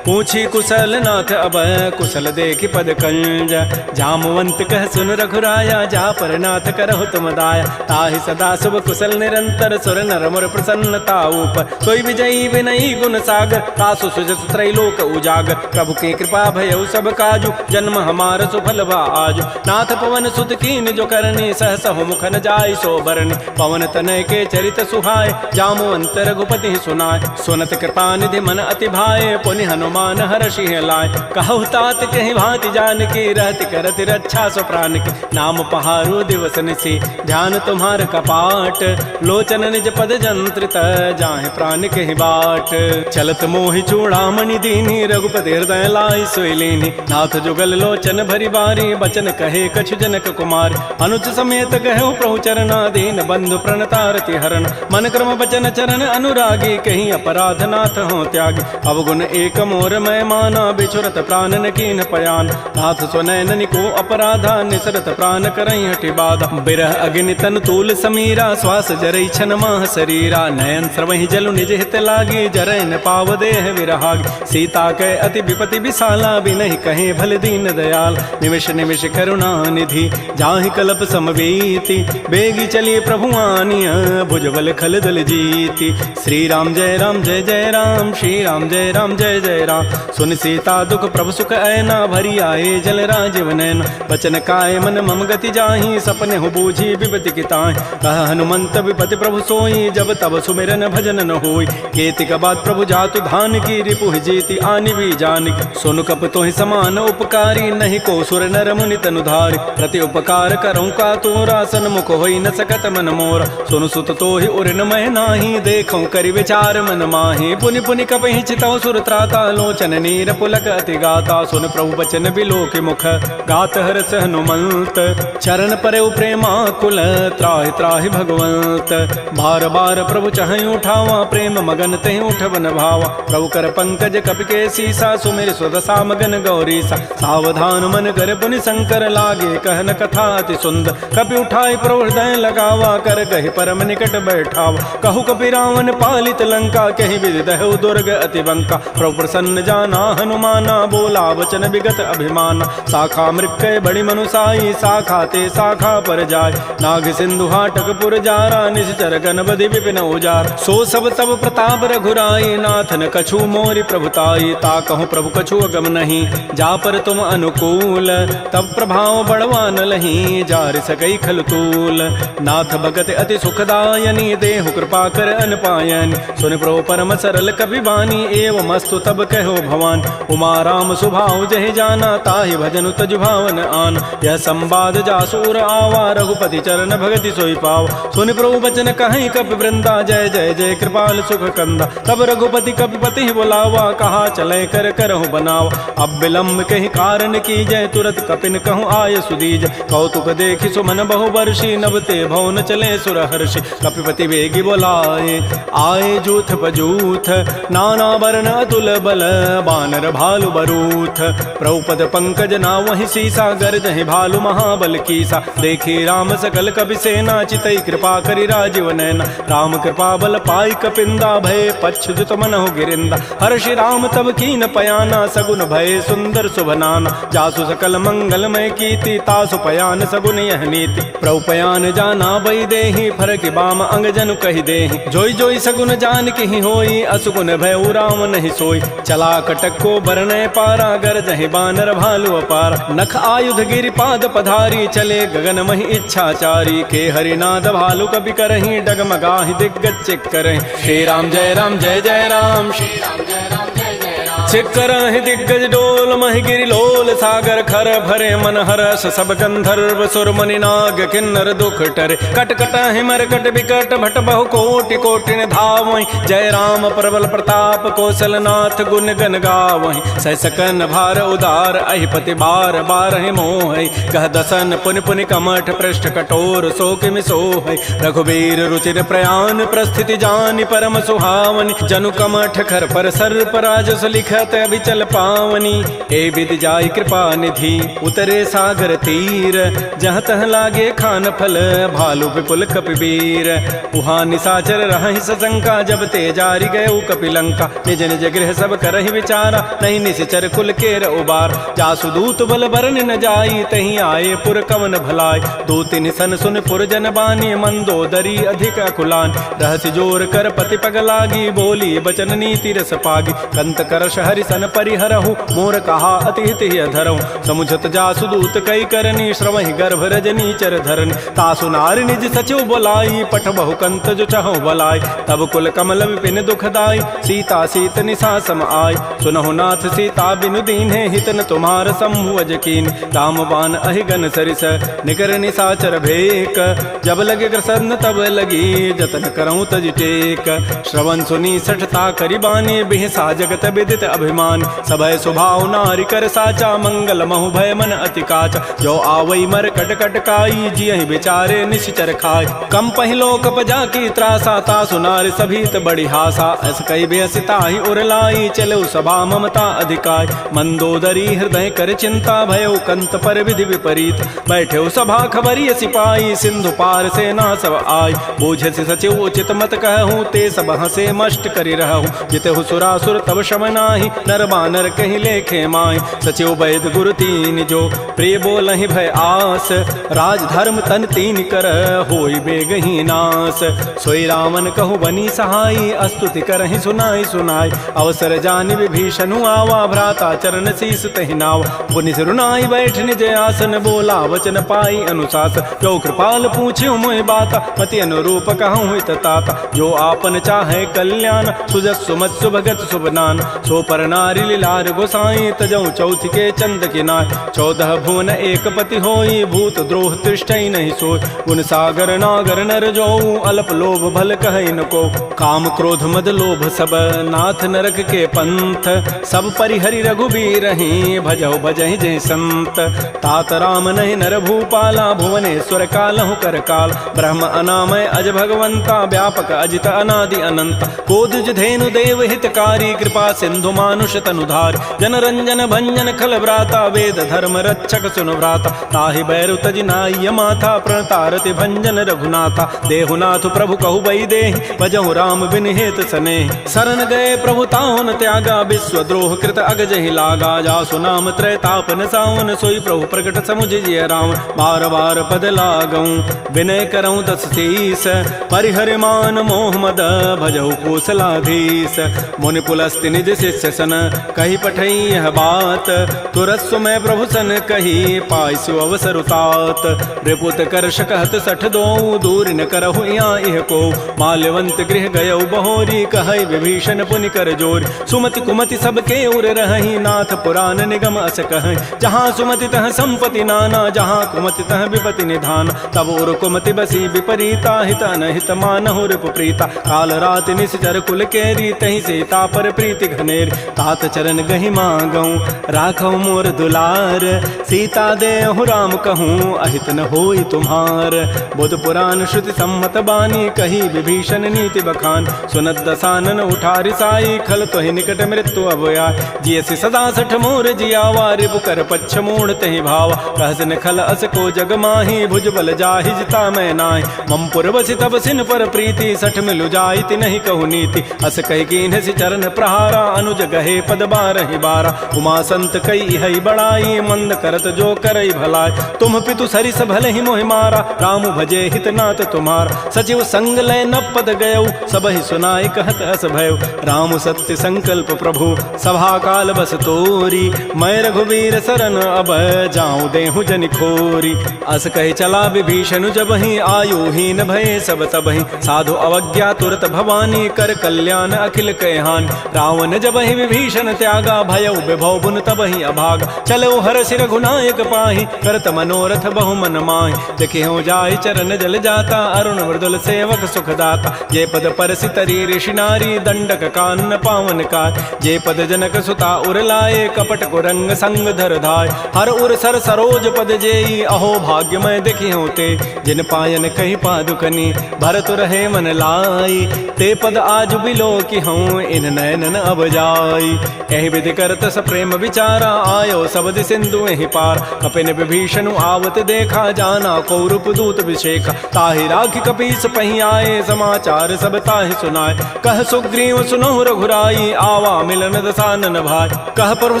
पूछी कुशल नाथ अब कुशल देखी पद कंज। जामवंत कह सुन रघुराया जा पर नाथ करहु तुम दाया। ताहि सदा शुभ कुशल निरंतर सुर नर मुर प्रसन्नता ऊपर। सोई विजयी विनयी गुण सागर तासु सुजस त्रैलोक उजागर। प्रभु की कृपा भयउ सब काजु जन्म हमार सुफल भा आजु। नाथ पवन सुत कीन जो करनी सहसहु मुख न जाय सो बरनी। पवन तनय के चरित सुहाय जामवंत रघुपति सुनाय। सुनत कृपा निधि मन अति भाए पुनि हनुमान हर्षि लाय। कहु तात कहि भांति जानकी रहति करति रक्षा सो प्राण की। नाम पहारो दिवस निसी ध्यान तुम्हार कपाट। लोचन निज पद जंत्रित जाहि प्राण कहि बाट। चलत मोहि चूड़ामणि दीनी रघुपति हृदय लाई सोई लीनी। नाथ जुगल लोचन भरी बारी बचन कहे कछु जनक कुमार। अनुज समेत कहु प्रभु चरणाधीन बंधु प्रणतारति हरण। मन क्रम बचन चरण अनुरागी कहीं अपराध नाथ हो त्यागी। अवगुण एक मोर मैं माना बिछुरत प्राण न कीन पयान। नाथ सुनैन निको अपराधा निसरत प्राण करई हटि बाधा। बिरह अग्नि तन तूल समीरा श्वास जरई छन माह शरीरा। नयन स्रवहि जलु निज हित लागी जरै न पाव देह विरहागी। सीता के अति विपति विशाला बिनहि कहे भल दीन दयाल। निमिष निमिष करुणा निधि जाहि कल्प समवेति। बेगी चली प्रभु आनिया भुजबल खल दल जीति। श्री राम जय राम श्री राम जय जय राम। सुन सीता दुख प्रभु सुख ऐना भरी आए जल राजीव नैन। बचन काय मन मम गति जाहि सपने हो बूझी विपति की ताहि। कह हनुमंत विपति प्रभु सोई जब तब सुमिरन भजन न होई। केतिक बाद प्रभु जातु धान की रिपु जीति आनि भी जानकी। सुन कप तोहि समान उपकारी नहीं को सुर नर मुनि तनुधारी। प्रति उपकार करऊँ का तोरा सन्मुख होई न सकत मन मोरा। सुन सुत तोहि उरिन मह नाही देखऊँ करि विचार मन माहि। पुनि पुनि कपहि चितौ सुर त्राता लोचन नीर पुलक अति गाता। सुन प्रभु बचन बिलोक मुख गात हरस हनुमंत। चरण परे प्रेमा कुल त्राहि त्राहि भगवंत। बार बार प्रभु चहई उठावा प्रेम मगन तहि उठवन भावा। प्रभु कर पंकज कपि के सीसा सुमिर स्वदसा मगन गौरीसा। सावधान मन कर पुनि शंकर लागे कहन कथा अति सुंदर। कपि उठाई प्रभु हृदय लगावा कर कहि परम निकट बैठावा। कहु कपि रावण पालित लंका कहि विधि दहु दुर्ग अति बंका। प्रभु प्रसन्न जाना हनुमाना बोला वचन विगत अभिमाना। शाखा मृक्कय बड़ी मनुसाई शाखा ते शाखा पर जाय। नाग सिंधु हाटक पुर जारा निश्चर गण बधि विपिन उजार। सो सब तब प्रताप रघुराई नाथन कछु मोरि प्रभुताई। ता कहूँ प्रभु कछु अगम नहीं जा पर तुम अनुकूल। तब प्रभाव बड़वान लही जार सकई खलतूल। नाथ भगत अति सुखदायनी देहु कृपा कर अनपायन। सुन प्रभु परम सरल कपि बानी एवं मस्तु तब कहो भवान। उमा राम सुभाव जहि जाना ताहि भजन तज भावन आन। यह संवाद जासूर आवा रघुपति चरण भगति सोई पाव। सुन प्रभु बचन कहीं कपि वृंदा जय जय जय कृपाल सुख कंदा। तब रघुपति कपिपति बुलावा कहा चले कर करहु बनावा। अब विलम्ब कहीं कारण की जय तुरत कपिन कहूँ आय सुदीज। कौतुक देखि सुमन बहु वर्षी नभते भवन चले सुर हर्षि। कपिपति वेगी बोलाए आए जूथ बजूथ नाना वर्ण अतुल बल बानर भालु बरूथ। प्रभुपद पंकज ना वही सीसा गर्जहि भालु महाबल कीसा। देखी राम सकल कपि सेना चितई कृपा करि राजीव नैना। राम कृपा बल पाई कपिंदा भय पच्छुत मनहु गिरिंदा। हर्षि राम तब कीन पयाना सगुन भय सुंदर सुभनाना। जासु सकल मंगलमय कीति तासु पयान सगुन यह नीति। प्रभु पयान जाना बई देहि फरक बाम अंग जनु कहि देहि। जोई जोई सगुन जान की होई असुगुन भय राम नहीं सोई। चला कटक को बरनय पारा गरजहि बानर भालु अपारा। नख आयुध गिरि पाद पधारी चले गगन महि इच्छाचारी। के हरिनाद भालु कपि करहि डगमगाहि दिग्गज चिक करहि। श्री राम जय जय राम श्री राम जय जय राम। छिकर दिग्गज डोल महि गिरि लोल सागर खर भरे मन हरस सब गंधर्व सुर मुनि नाग किन्नर दुख टरे कट कट हिमर कट विकट भट बहु कोटि कोटि धावहि जय राम प्रबल प्रताप कौशल नाथ गुण गन गावहि सह सकन भार उदार अहिपति बार बारहि मोहि कह दसन पुनि पुनि कमठ पृष्ठ कठोर सो किमि सोहि रघुबीर रुचिर प्रयान प्रस्थिति जानि परम सुहावनि जनु कमठ खर पर सर्प राजस लिखत अभिचल पावनी ए विधि जाय कृपा निधि उतरे सागर तीर जहाँ तह लागे खान फल भालु विपुल कपिवीर उहाँ निशाचर रहहि सशंका जब ते जारी गए कपिलंका निज निज गृह सब करहि विचारा नहीं निश्चर कुल केर उबार जासु दूत बल बरन न जाई तहीं आए पुर कवन भलाई दो तिन सन सुन पुर जन बानी मंदोदरी अधिक अकुलान रहस्य जोर कर पति पग लागी बोली बचन नीति रस पागी कंत करश हरि सन परिहरहु मोर कहा अति हित ही अधरहु समुझत जासु दूत कई करनी श्रवहि गर्भ रजनी चर धरनी तासु नारी निज सचिव बोलाई पठ बहु कंत जो चहु बलाई तब कुल कमल विपिन दुखदाई सीता सीत निशा सम आय सुनहु नाथ सीता बिनु दीन्हे हितन तुम्हार सम्भुज कीन राम बान अहिगन सरिस निकर निशाचर भेक जब लगे ग्रसन तब लगी जतन करऊं तज टेक श्रवण सुनी सठता करिबानी बिहसा जगत विदित अभिमान सभय स्वभाव नारी कर साचा मंगल महु भय मन अति काचा जो आवई मर कट कट काई जियहि बेचारे निश्चर खाय कम पहिलो कप जाकी त्रासा तासु नारी सभीत बड़ी हासा अस कई बेसिता ही उरलाई चलो सभा ममता अधिकाय मंदोदरी हृदय कर चिंता भयो कंत पर विधि विपरीत बैठे सभा खबरी सिपाही सिंधु पार सेना सब आय बूझ से सचिव उचित मत कहूँ ते सब हसे मष्ट करी रहूँ जिते सुरासुर तब शम नाही नर बानर कहीं लेखे माय सचिव वैद गुरु तीन जो प्रिय बोलहि भय आस राज धर्म तन तीन कर होई बेगही नास सोई रावण कहु बनी सहाई अस्तुति करहि सुनाई सुनाई अवसर जानि विभीषणु आवा भ्राता चरण शीस तहि नाव पुनि सिरुनाई बैठ निज आसन बोला वचन पाई अनुशास जो कृपाल पूछ्यो मोहि बाता मति अनुरूप कहूँ हित ताता जो आपन चाहे कल्याण सुजस सुमत सुभगत सुबनान सो पर नारी लीलार गोसाई तजऊ चौथ के चंद किनाय 14 भुवन एक पति होई भूत द्रोह तिष्ठई नहीं सोय गुण सागर नागर नर जो अल्प लोभ भल कहै न को काम क्रोध मद लोभ सब नाथ नरक के पंथ सब परिहरि रघुबीर ही भजौ भजहि जय संत तात राम नहीं नर भूपाला भुवनेश्वर कालहु कर काल ब्रह्म अनामय अज भगवंता व्यापक अजित अनादि अनंत कोदज धेनु देव हितकारी कृपा सिंधु मानुष तनुधार जन रंजन भंजन खल व्राता वेद धर्म रक्षक सुनु व्राता ताहि बैरु तजि नाय माथा प्रणतारति भंजन रघुनाथा देहुनाथ प्रभु कहु बई देहि भजहु राम बिन हेत सने शरण गए प्रभु ताहुन त्यागा विश्व द्रोह कृत अगजहि लागा जासु नाम त्रैतापन सावन सोई प्रभु प्रकट समुझ जिय राम बार बार पद लागऊं विनय करऊं दस शीस परिहरि मान मोह मद भजहु कौशलाधीश मुनि पुलस्ति निज शिष्य सन कही पठई यह बात तुरस्व में प्रभु सन कही पाइसु अवसर उतात रिपुत कर शकहत सठ दो दूर न करहु यहाँ इह को माल्यवंत गृह गयौ बहोरी कहै विभीषण पुनि कर जोर सुमति कुमति सबके उर रहहि नाथ पुराण निगम अस कहै जहाँ सुमति तह संपति नाना जहाँ कुमति तह विपति निधान तब उर कुमति बसी विपरीता हित अनहित मानहु रिपु प्रीता काल रात निश्चर कुल केरी तहि सीता पर प्रीति घनेर तात चरण गहि मांगऊं राखौ मोर दुलार सीता देहु राम कहूँ अहित न होई तुम्हार बुध पुराण श्रुति सम्मत बानी कही विभीषण नीति बखान सुनत दसानन उठारि साई खल तोहि निकट मृत्यु अभया जियसि सदा सठ मोर जियावा रिपु कर पच्छ मूढ़ तहि भावा कहसन खल अस को जग माही भुज बल जाहि जिता मैं नाहि मम पुर बसि तब सिन पर प्रीति सठ मिलु जाइति नहीं कहु नीति अस कहि कीन्ह सि चरण प्रहारा अनुज गहे पद बारहि बारा उमा संत कई हई बड़ाई मंद करत जो करई भलाई तुम पितु सरिस भले ही मोहि मारा राम भजे हित नाथ तुम्हार सचिव संग लय न पद गयौ सब ही सुनाई कहत अस भयउ राम सत्य संकल्प प्रभु सभा काल बस तोरी मैं रघुवीर शरण अब जाऊं देहु जनि खोरी अस कहि चला विभीषण जब ही आयु हीन भय सब तब ही साधु अवज्ञा तुरत भवानी कर कल्याण अखिल कहहान रावण जब ही विभीषण त्यागा भय विभव बुन तब ही अभाग चलो हर्षि रघुनायक पाहि करत मनोरथ बहु मन माहि देखि हो जाय चरण जल जाता अरुण मृदुल सेवक सुखदाता जे पद परसि तरी ऋषि नारी दंडक कानन पावन काय जे पद जनक सुता उर लाए कपट कुरंग संग धर धाय हर उर सर सरोज पद जेई अहो भाग्यमय देखि होते जिन पायन कही पादुकनी भरत रहे मन लाई ते पद आज बिलो कि हूँ इन नयनन अब जाई एहि विधि करत स प्रेम विचारा आयो सबद सिंधु एहि पार कपिन विभीषण आवत देखा जाना कौरूप दूत विशेखा ताहि राखि कपीस पही आए समाचार सब ताहि सुनाए कह सुग्रीव सुनहु रघुराई आवा मिलन दसानन भाई कह प्रभु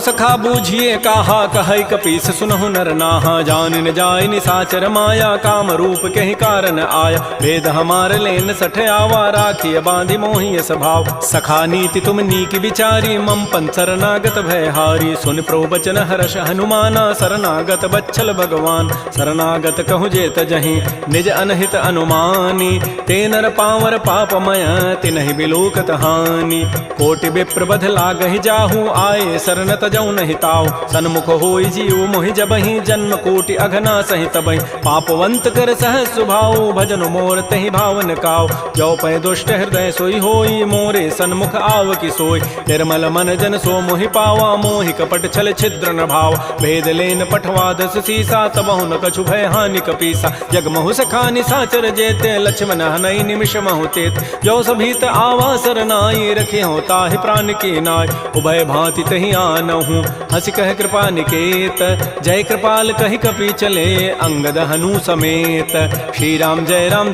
सखा बूझिए काहा कह कपीस सुनहु नर नाहा जान न जाय निसाचर माया काम रूप कहि कारण आया भेद हमार लेन सठ आवा राखी बांधि मोहि स्वभाव सखा नीति तुम नीक विचारी मम पन शरणागत भय हारी सुन प्रभु बचन हर्ष हनुमाना शरणागत बच्छल भगवान शरणागत कहु जेत जहीं निज अनहित अनुमानी ते नर पावर पापमय तिनहि बिलोकत हानि कोटि विप्र बध लागहि जाहू आए शरण तजौ नहीं ताऊ सन्मुख होई जीव मोहि जबहि जन्म कोटि अघना सहित बहि पापवंत कर सह सुभाऊ भजन मोर तहि भावन काऊ जो पै दुष्ट हृदय सोई होई मोरे सन्मुख आव की सोई निर्मल मन जन सो मोहि पावा मोहि कपट छल छिद्र न भाव भेद लेन पठवा दस सीसा तबहु न कछु भय हानि कपीसा जग महु सखा निसाचर जेते लक्ष्मण हनई निमिष महु तेत जो सभीत आवा सरनाई रखे हो ताहि प्राण की नाय उभय भांति तहि आनहु हंसि कह कृपा निकेत जय कृपाल कहि कपि चले अंगद हनु समेत श्री राम जय राम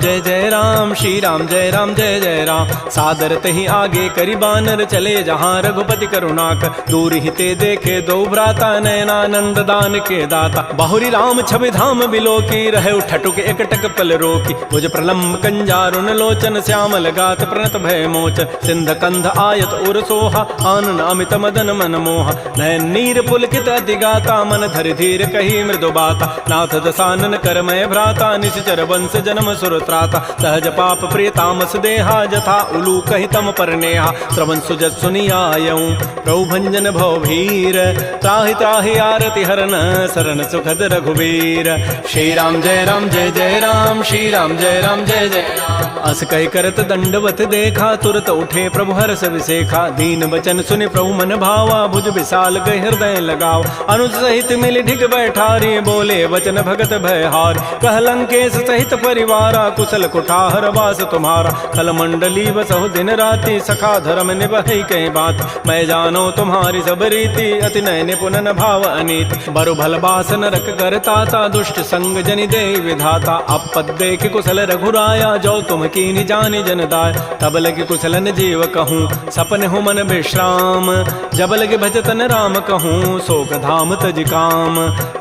श्री राम जय जय राम सादर तहि आगे करि बानर चले जहाँ रघुपति करुणाक दूर ही ते देखे दो भ्राता नयनानंद दान के दाता बाहुरी राम छवि धाम बिलो की रहे ठटुक एकटक पल रोकी भुज प्रलम्ब कंजारुन लोचन श्यामल गात प्रणत भय मोचन सिंध कंध आयत उर सोहा आनन अमित मदन मन मोहा नयन नीर पुलकित अतिगाता मन धरि धीर कही मृदु बाता नाथ दसानन करमय भ्राता निश्चर वंश जन्म सुर त्राता सहज पाप प्रिय तामस देहा जथा उलू कहि तम पर नेहा श्रवण सुजत सुनियायऊं प्रभु भंजन भव भीर त्राहि त्राहि आरति हरन शरण सुखद रघुवीर श्री राम जय राम श्री राम जय जय राम अस कहि करत दंडवत देखा तुरत उठे प्रभु हर्ष विसेखा दीन वचन सुनि प्रभु मन भावा भुज विशाल गहि हृदय लगाव अनुज सहित मिल ढिग बैठारी बोले वचन भगत भय हार कह लंकेश सहित परिवारा कुशल कुठार वास तुम्हारा कल मंडली बसहु दिन राति सखा धर्म निभहि कहीं बात मैं जानो तुम्हारी सब रीति अति नय निपुणन भाव अनीति बरु भल बास नरक करताता दुष्ट संग जनि दे विधाता अपद देख कुशल रघुराया जो तुम कीनि जानि जन दाय तब लगे कुशलन जीव कहूँ सपन हो मन विश्राम जब लगे भजतन राम कहूँ शोक धाम तज काम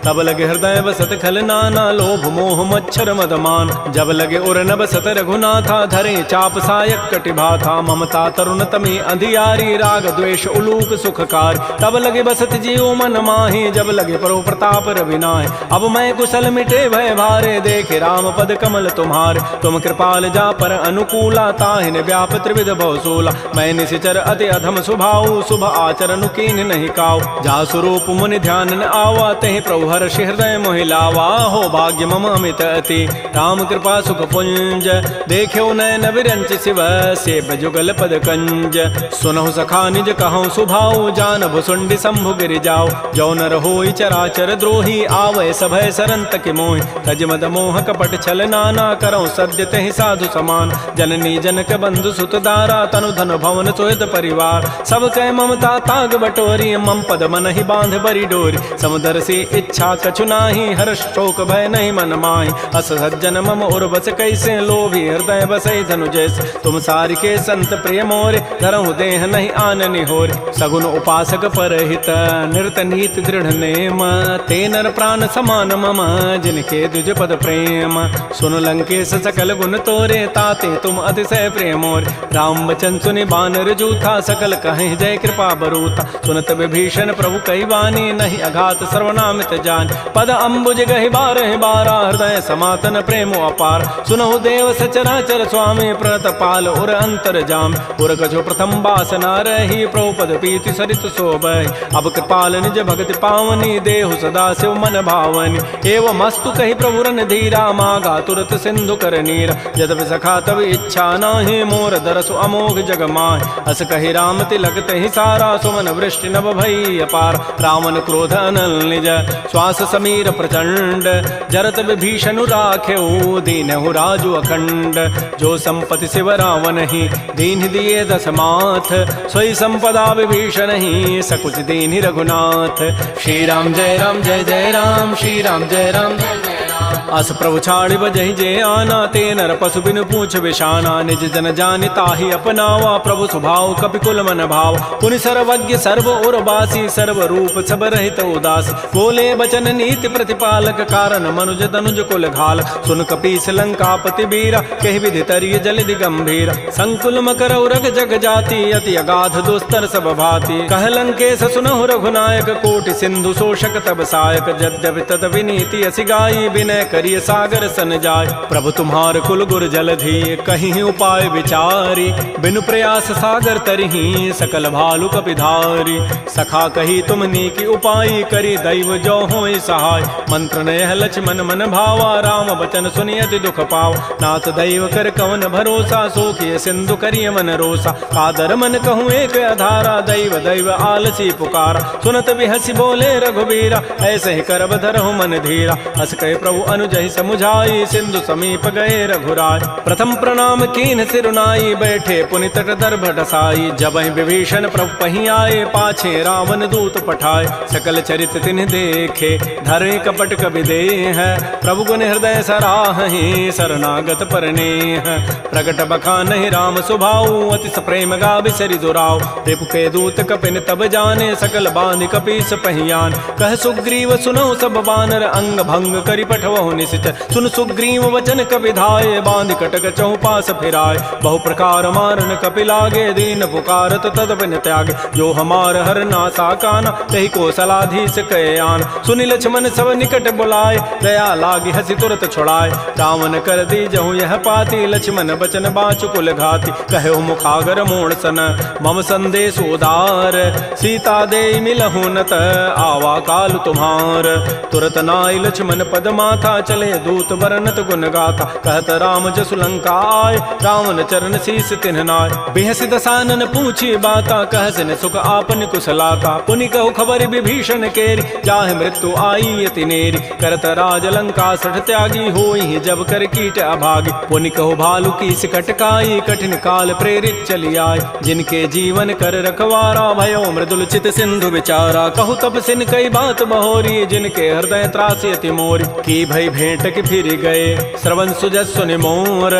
तब लगे हृदय बसत खल नाना लोभ मोह मच्छर मदमान जब लगे उर न बसत रघुनाथा धरे चाप सायक कटिभा था ममता तरुण तमी अंधियारी राग द्वेष उलूक सुखकार तब लगे बसत जीव मन माही जब लगे परो प्रताप रविनाय अब मैं कुशल मिटे भय भारे देखे राम पद कमल तुम्हारे तुम कृपाल जा पर अनुकूला ताहिन व्याप त्रिविध बहुसूला मैं निशिचर अति अधम स्वभाव शुभ आचरण कीन नहीं काव जा स्वरूप मुनि ध्यान न आवा तहि प्रभु हर्षि हृदय मोहिलावा हो भाग्य मम अमित अति राम कृपा सुख पुंज देखो नयन विरंच शिव से जुगल पद कंज सुनहु सखा निज कहूँ सुभाव जान भुसुंडी शंभु गिरि जाओ जो नर होई चराचर द्रोही आवै सभय सरंत के मोहि तज मद मोह कपट छल नाना करौ सद्य तहि साधु समान जननी जनक बंधु सुत दारा तनु धन भवन सोहित परिवार सब कह ममता ताग बटोरी मम पद मन ही बांध बरी डोरी समुदर से इच्छा कछु नाही हर्ष शोक भय नहीं मन माही अस सज्जन मम उर बस कैसे लोभी हृदय बसई धनु जैसे तुम सारि के संत प्रिय मोरे धरहु देह नहीं आननि होरे सगुन उपासक परहित निरत नीत दृढ़ नेम ते नर प्राण समान मम जिनके दुज पद प्रेम सुन लंकेश सकल गुण तोरे ताते तुम अतिशय प्रेम मोरे राम वचन सुनि बानर जूथा सकल कहीं जय कृपा बरूता सुनत विभीषण प्रभु कई वाणी नहीं अघात सर्वनामित जान पद अम्बुज गहि बारह बारा हृदय समातन प्रेम अपार सुनहु देव सचराचर स्वामी प्रणत पाल उर अंतर जाम उर कछु प्रथम बासना रही प्रभुपद पीति सरित शोभहि। अब कृपाल निज भगति पावनी, देहु सदा शिव मन भावनी। एवं मस्तु कही प्रभु रन धीरा, मागा तुरत सिंधु कर नीरा। यद्यपि सखा तब इच्छा नाही, मोर दरसु अमोघ जग माहि। अस कही राम तिलक तहि सारा, सुमन वृष्टि नभ भई अपार। रावण क्रोध अनल निज, श्वास समीर प्रचंड। जरत विभीषण राखेऊ, दीनहु राजु अखंड। जो संपत्ति शिव रावण ही, दीन दिए दस माथ। सोई संपदा विभीषण ही, सकुच दीन रघुनाथ। श्री राम जय राम जय जय राम, श्री राम जय राम जय जय राम। अस प्रभु छाड़ि बजहि जे आना, ते नर पशु बिनु पूछ विशाना। निज जन जानि ताहि अपनावा, प्रभु स्वभाव कपिकुल मन भाव। पुनि सर्वज्ञ सर्व और बासी, सर्व रूप सब रहित उदास। बोले बचन नीति प्रतिपालक, कारण मनुज तनुज कुल घाल। सुन कपीस लंकापति बीरा, कहि विधि तरिय जलधि गंभीर। संकुल मकर उरग जग जाति, अति अगाध दुस्तर सब भाति। कह लंकेश सुनहु रघुनायक, कोटि सिंधु शोषक तब सायक। यद्यपि तदपि नीति असि गाई, विनय करिय सागर सन जाय। प्रभु तुम्हार कुल गुर जलधि, कहीं उपाय विचारी। बिनु प्रयास सागर तरही, सकल भालु कपिधारी। सखा कही तुम नीकी उपाय, करी दैव जो होय सहाय। मंत्र नयह लक्ष्मण मन भावा, राम बचन सुनि अति दुख पाव। नाथ दैव कर कवन भरोसा, सोखिय सिंधु करिय मन रोसा। कादर मन कहूँ एक अधारा, दैव दैव आलसी पुकारा। सुनत बिहसी बोले रघुबीरा, ऐसे ही करब धरहु मन धीरा। हस कहे प्रभु अनुजहि समुझाई, सिंधु समीप गए रघुराय। प्रथम प्रणाम कीन सिरुनाई, बैठे पुनि तट दर्भ ढसाई। जबहि विभीषण प्रभु पहि आए, पाछे रावण दूत पठाए। सकल चरित तिन्ह देखे, धरे कपट कबि देह। प्रभु गुण हृदय सराहि, शरणागत परनेह। प्रगट बखानहि राम सुभाऊ, अति प्रेम गावि सरि दुराऊ। रिपु के दूत कपिन तब जाने, सकल बांधि कपीस पहियान। कह सुग्रीव सुनौ सब बानर, अंग भंग करि पठवहु निशिचर। सुन सुग्रीव वचन कपि धाये, बांधि कटक चहुपास फिराय। बहु प्रकार मारन कपि लागे, दीन पुकारत तदपिन त्यागे। जो हमार हर नासा काना, तहि को सलाधीश कहे आन। सुनि लक्ष्मण सब निकट बुलाए, दया लागी हसी तुरत छुड़ाए। रावण कर दी जहु यह पाती, लक्ष्मण बचन बाचु कुल घाती। कहो मुखागर मोड़ सन, मम संदेश उदार। सीता दे मिलहु नत, आवा काल तुम्हार। तुरत नाई लक्ष्मण पद माथा, चले दूत बरनत गुण गाथा। कहत राम जसु लंका आय, रावण चरण शीस तिन्ह नाय। बिहसि दसानन पूछी बाता, कहसिन सुख आपन कुशलाता। पुनि कहु खबर विभीषण केरी, जाहि मृत्यु आई अति नेरी। करत राज लंका सठ त्यागी, होई जब कर कीट अभागी। पुनि कहु भालु की कटकाई, कठिन काल प्रेरित चली आय। जिनके जीवन कर रखवारा, भयो मृदुल चित सिंधु विचारा। कहु तपसिन कई बात बहोरी, जिनके हृदय त्रासी अति मोरी। की भई भेंट की फिर गए, श्रवण सुजस सुनि मोर।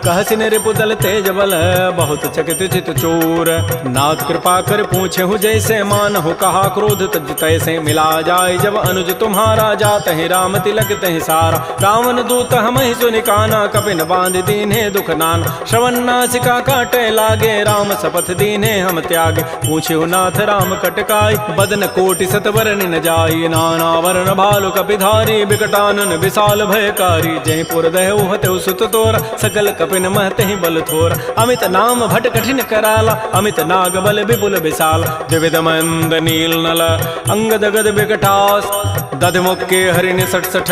कहसिन रिपु दल तेज बल, बहुत चकित चित चोर। नाथ कृपा कर पूछे हूँ जैसे, मानहु कहा क्रोध तज तैसे। मिला जाय जब अनुज तुम्हारा, जात ही राम तिलक तहि सारा। रावण दूत हमहि सुनि काना, कपिन बांध दीन्हे दुख नाना। श्रवण नासिका काटे लागे, राम शपथ दीन्हे हम त्यागे। पूछे नाथ राम कटकाई, बदन कोटि सतवरनि न जाई। नाना वर्ण भालु कपिधारी, विकटानन विशाल भयकारी। जयपुर दहु हतु सुत तोरा, सकल कपिन महते बल थोरा। अमित नाम भट कठिन कराला, अमित नाग बल विपुल विशाल। द्विविध मंद नील नल, अंगद गद विकटास। दधमुख के हरिण सठ सठ,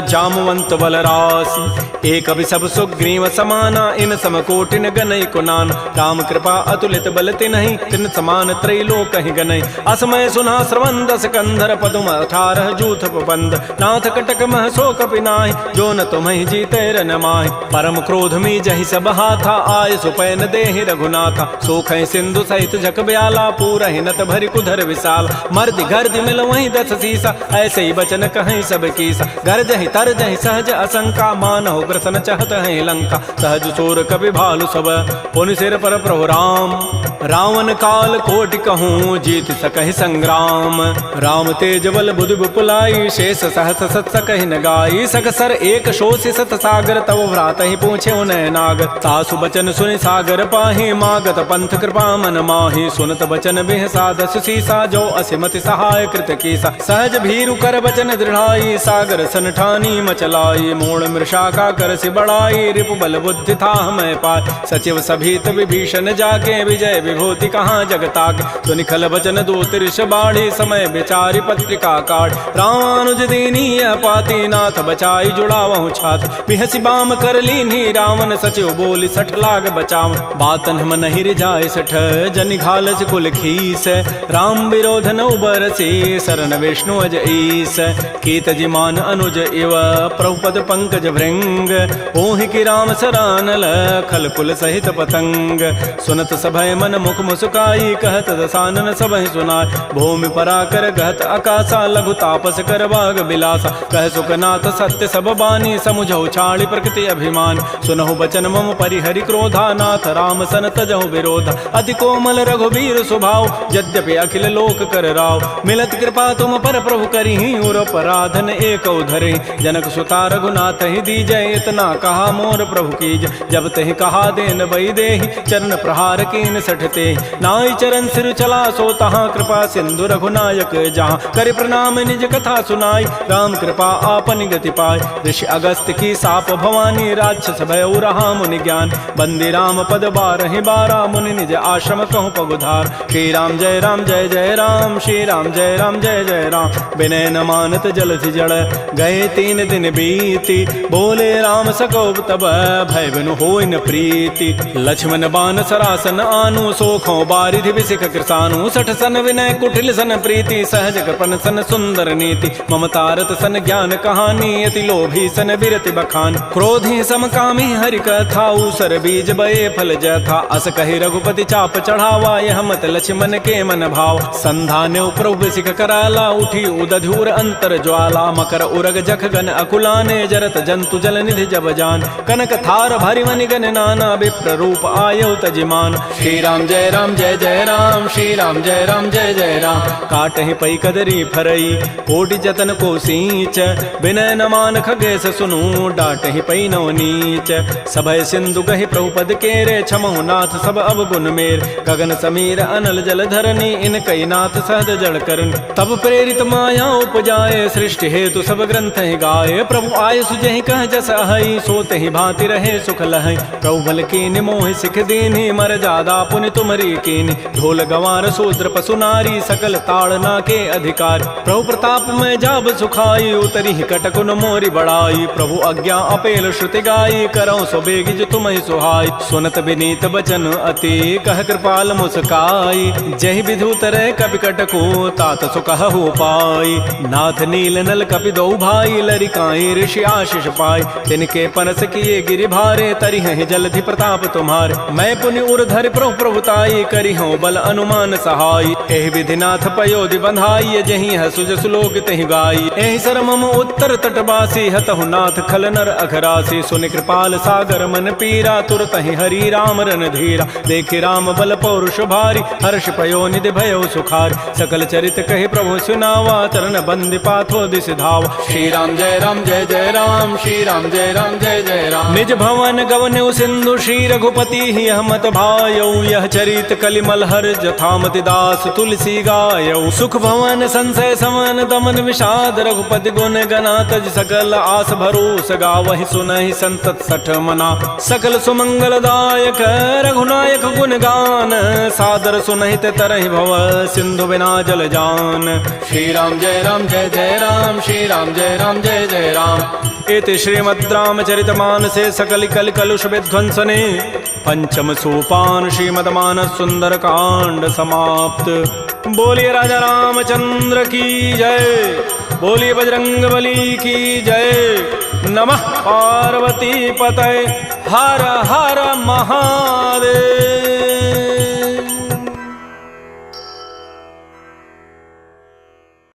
जामवंत बल रास। एक सब सुग्रीव समाना, इन सम कोटिन गनई कुनान। राम कृपा अतुलित बल तिन्हि, तिन समान त्रैलोक ही गनई। असमय सुना श्रवण दस कंधर, पदुम 18 जूथ बंद। नाथ कटक मह सो कपि नाहि, जो न तुम्हि जीते रन माहि। परम क्रोध मी जहि सब हाथा, आय सुपैन देहि रघुनाथा। सोखै सिंधु सहित जग ब्याला, पूरहि नत भरि कुधर विशाल। मर्दि गर्दि मिल वहीं 10 सीसा, ऐसे ही बचन कहीं सब कीसा। गरजहि तरजहि सहज असंका, मानहु ग्रसन चहत है लंका। सहज चोर कपि भालु सब, पुनि सिर पर प्रभु राम। रावण काल कोटि कहूँ, जीत सकहि संग्राम। राम तेज बल बुधि विपुलाई, शेष सहस सत सकहि न गाई। सकसर एक शोषि सत सागर, तब भ्रात ही पूछे उनय नाग। सासु बचन सुनि सागर पाहि, मागत पंथ कृपा मन माहि। सुनत बचन बिह साधस सीसा, जो असिमति सहाय कृत कीसा। सहज भीरु करब बचन दृढ़ाई सागर सन ठानी मचलाई मूण मृषा का कर से बढ़ाई रिपु बल बुद्धि था मैं पाय सचिव सभीत विभीषण जाके विजय विभूति कहाँ जगताक सुनिखल बचन दो तिरष बाढ़ी समय विचारी पत्रिका काट रामानुज दीनी पाती नाथ बचाई जुड़ा वहु छात बिहसी बाम कर लीनी रावण सचिव बोली सठ लाग बचाव बातन हम नहीं रिजाए सठ जन घालस कुल खीस राम विरोध न उबरसी शरण विष्णु अज ईस कीत जिमान अनुज इव प्रभुपद पंकज भृंग ओहि की राम सरानल खल कुल सहित पतंग सुनत सभय मन मुख मुस्काई कहत दसानन सबहि सुनाय भूमि पराकर गहत आकाशा लघु तापस कर बाग बिलासा कह सुखनाथ सत्य सब बानी समुझौ छाड़ी प्रकृति अभिमान सुनहु बचन मम परिहरि क्रोधा नाथ राम सन तजहु विरोध अति कोमल रघुबीर स्वभाव यद्यपि अखिल लोक कर राव मिलत कृपा तुम पर प्रभु करिहि उर पराधन एक उधरे जनक सुता रघुनाथ ही दीजय इतना कहा मोर प्रभु कीज जब तहि कहा देन बई देहि चरण प्रहार कीन सठते नाई चरण सिर चला सो तहाँ कृपा सिंधु रघुनायक जहाँ कर प्रणाम निज कथा सुनाई राम कृपा आपन गति पाय ऋषि अगस्त की साप भवानी राक्षस भय रहा मुनि ज्ञान बंदी राम पद बारहि बारा मुनि निज आश्रम कहूँ पगुधार श्री राम जय राम श्री राम जय जय राम विनय न मानत जलधि जड़ गए 3 दिन बीती बोले राम सकोप तब भय बिनु होय न प्रीति लक्ष्मण बान सरासन आनु सोखों बारिधि विसिख कृसानु सठ सन विनय कुटिल सन प्रीति सहज कृपन सन सुंदर नीति ममतारत सन ज्ञान कहानी अति लोभी सन बिरति बखान क्रोधी समकामी हरि कथा उसर बीज बये फल जथा अस कहि रघुपति चाप चढ़ावा यह मत लक्ष्मण के मन भाव संधाने प्रभु सिख कराला उठी उदधूर अंतर ज्वाला मकर उरग जख गन अकुलाने जरत जंतु जल निधि जब जान कनक थार भरि मनि गन नाना विप्र रूप आयो तजिमान श्री राम जय राम श्री राम जय जय राम काटहि पै कदरी फरई कोटि जतन को सींच विनय न मान खगेश सुनु डाटहि पै नव नीच सभय सिंधु गहि प्रभुपद केरे छमहु नाथ सब अवगुण मेर गगन समीर अनल जल धरनी इन कई नाथ सहज जड़ करन तब प्रेरित माया उपजाए सृष्टि हेतु सब ग्रंथ ही गाये प्रभु आय सुजहि कह जस अहै सोते ही भांति रहे सुख लहै प्रभु भल कीनि मोहि सिख दीन्हि मर जादा पुनि तुमरी कीनि ढोल गंवार शूद्र पशु नारी सकल ताड़ना के अधिकार प्रभु प्रताप में जाब सुखाई उतरी कटकुन मोरी बड़ाई प्रभु आज्ञा अपेल श्रुति गाई करौ सो बेगी जो तुम ही सुहाई सुनत विनीत बचन अति कह कृपाल मुस्काई जहि विधु तरह कपि कटको तात सुकह हो पाई नाथ नील नल कपि दो भाई लरिकाई ऋषि आशीष पाई तिनके पनस किए गिरि भारे तरि हैं जलधि प्रताप तुम्हारे मैं पुनि उर्धर प्रभु प्रभुताई करि हूँ बल अनुमान सहाय एहि विधि नाथ पयोधि बंधाई जहि हसु जसु लोक तहि गाई एहि सरमम उत्तर तटवासी हतहु नाथ खल नर अघरासी सुनि कृपाल सागर मन पीरा तुरत ही हरि राम रन धीरा देखि राम बल पौरुष भारी हर्ष पयो निधि भयो सुखार सकल चरित कहे प्रभु सुनावा चरण बंद पाथो दिस धावा श्री राम जय राम श्री राम जय राम निज भवन गवनु सिंधु श्री रघुपति ही हमत भायौ यह चरित कलिमल हर जथामति दास तुलसी गायौ सुख भवन संशय समन दमन विषाद रघुपति गुण गना तज सकल आस भरोस गावहि सुनहि संतत सठ मना सकल सुमंगल दायक रघुनायक गुण गान सादर सुनहित तरहि भव सिंधु बिना जल जान श्री राम जय राम श्री राम जय राम इति श्रीमद् रामचरितमानसे सकल कल कलुष विध्वंसने पंचम सोपान श्रीमद्मानस सुंदर कांड समाप्त। बोलिए राजा रामचंद्र की जय, बोलिए बजरंग बली की जय। नमः पार्वती पतये, हर हर महादेव।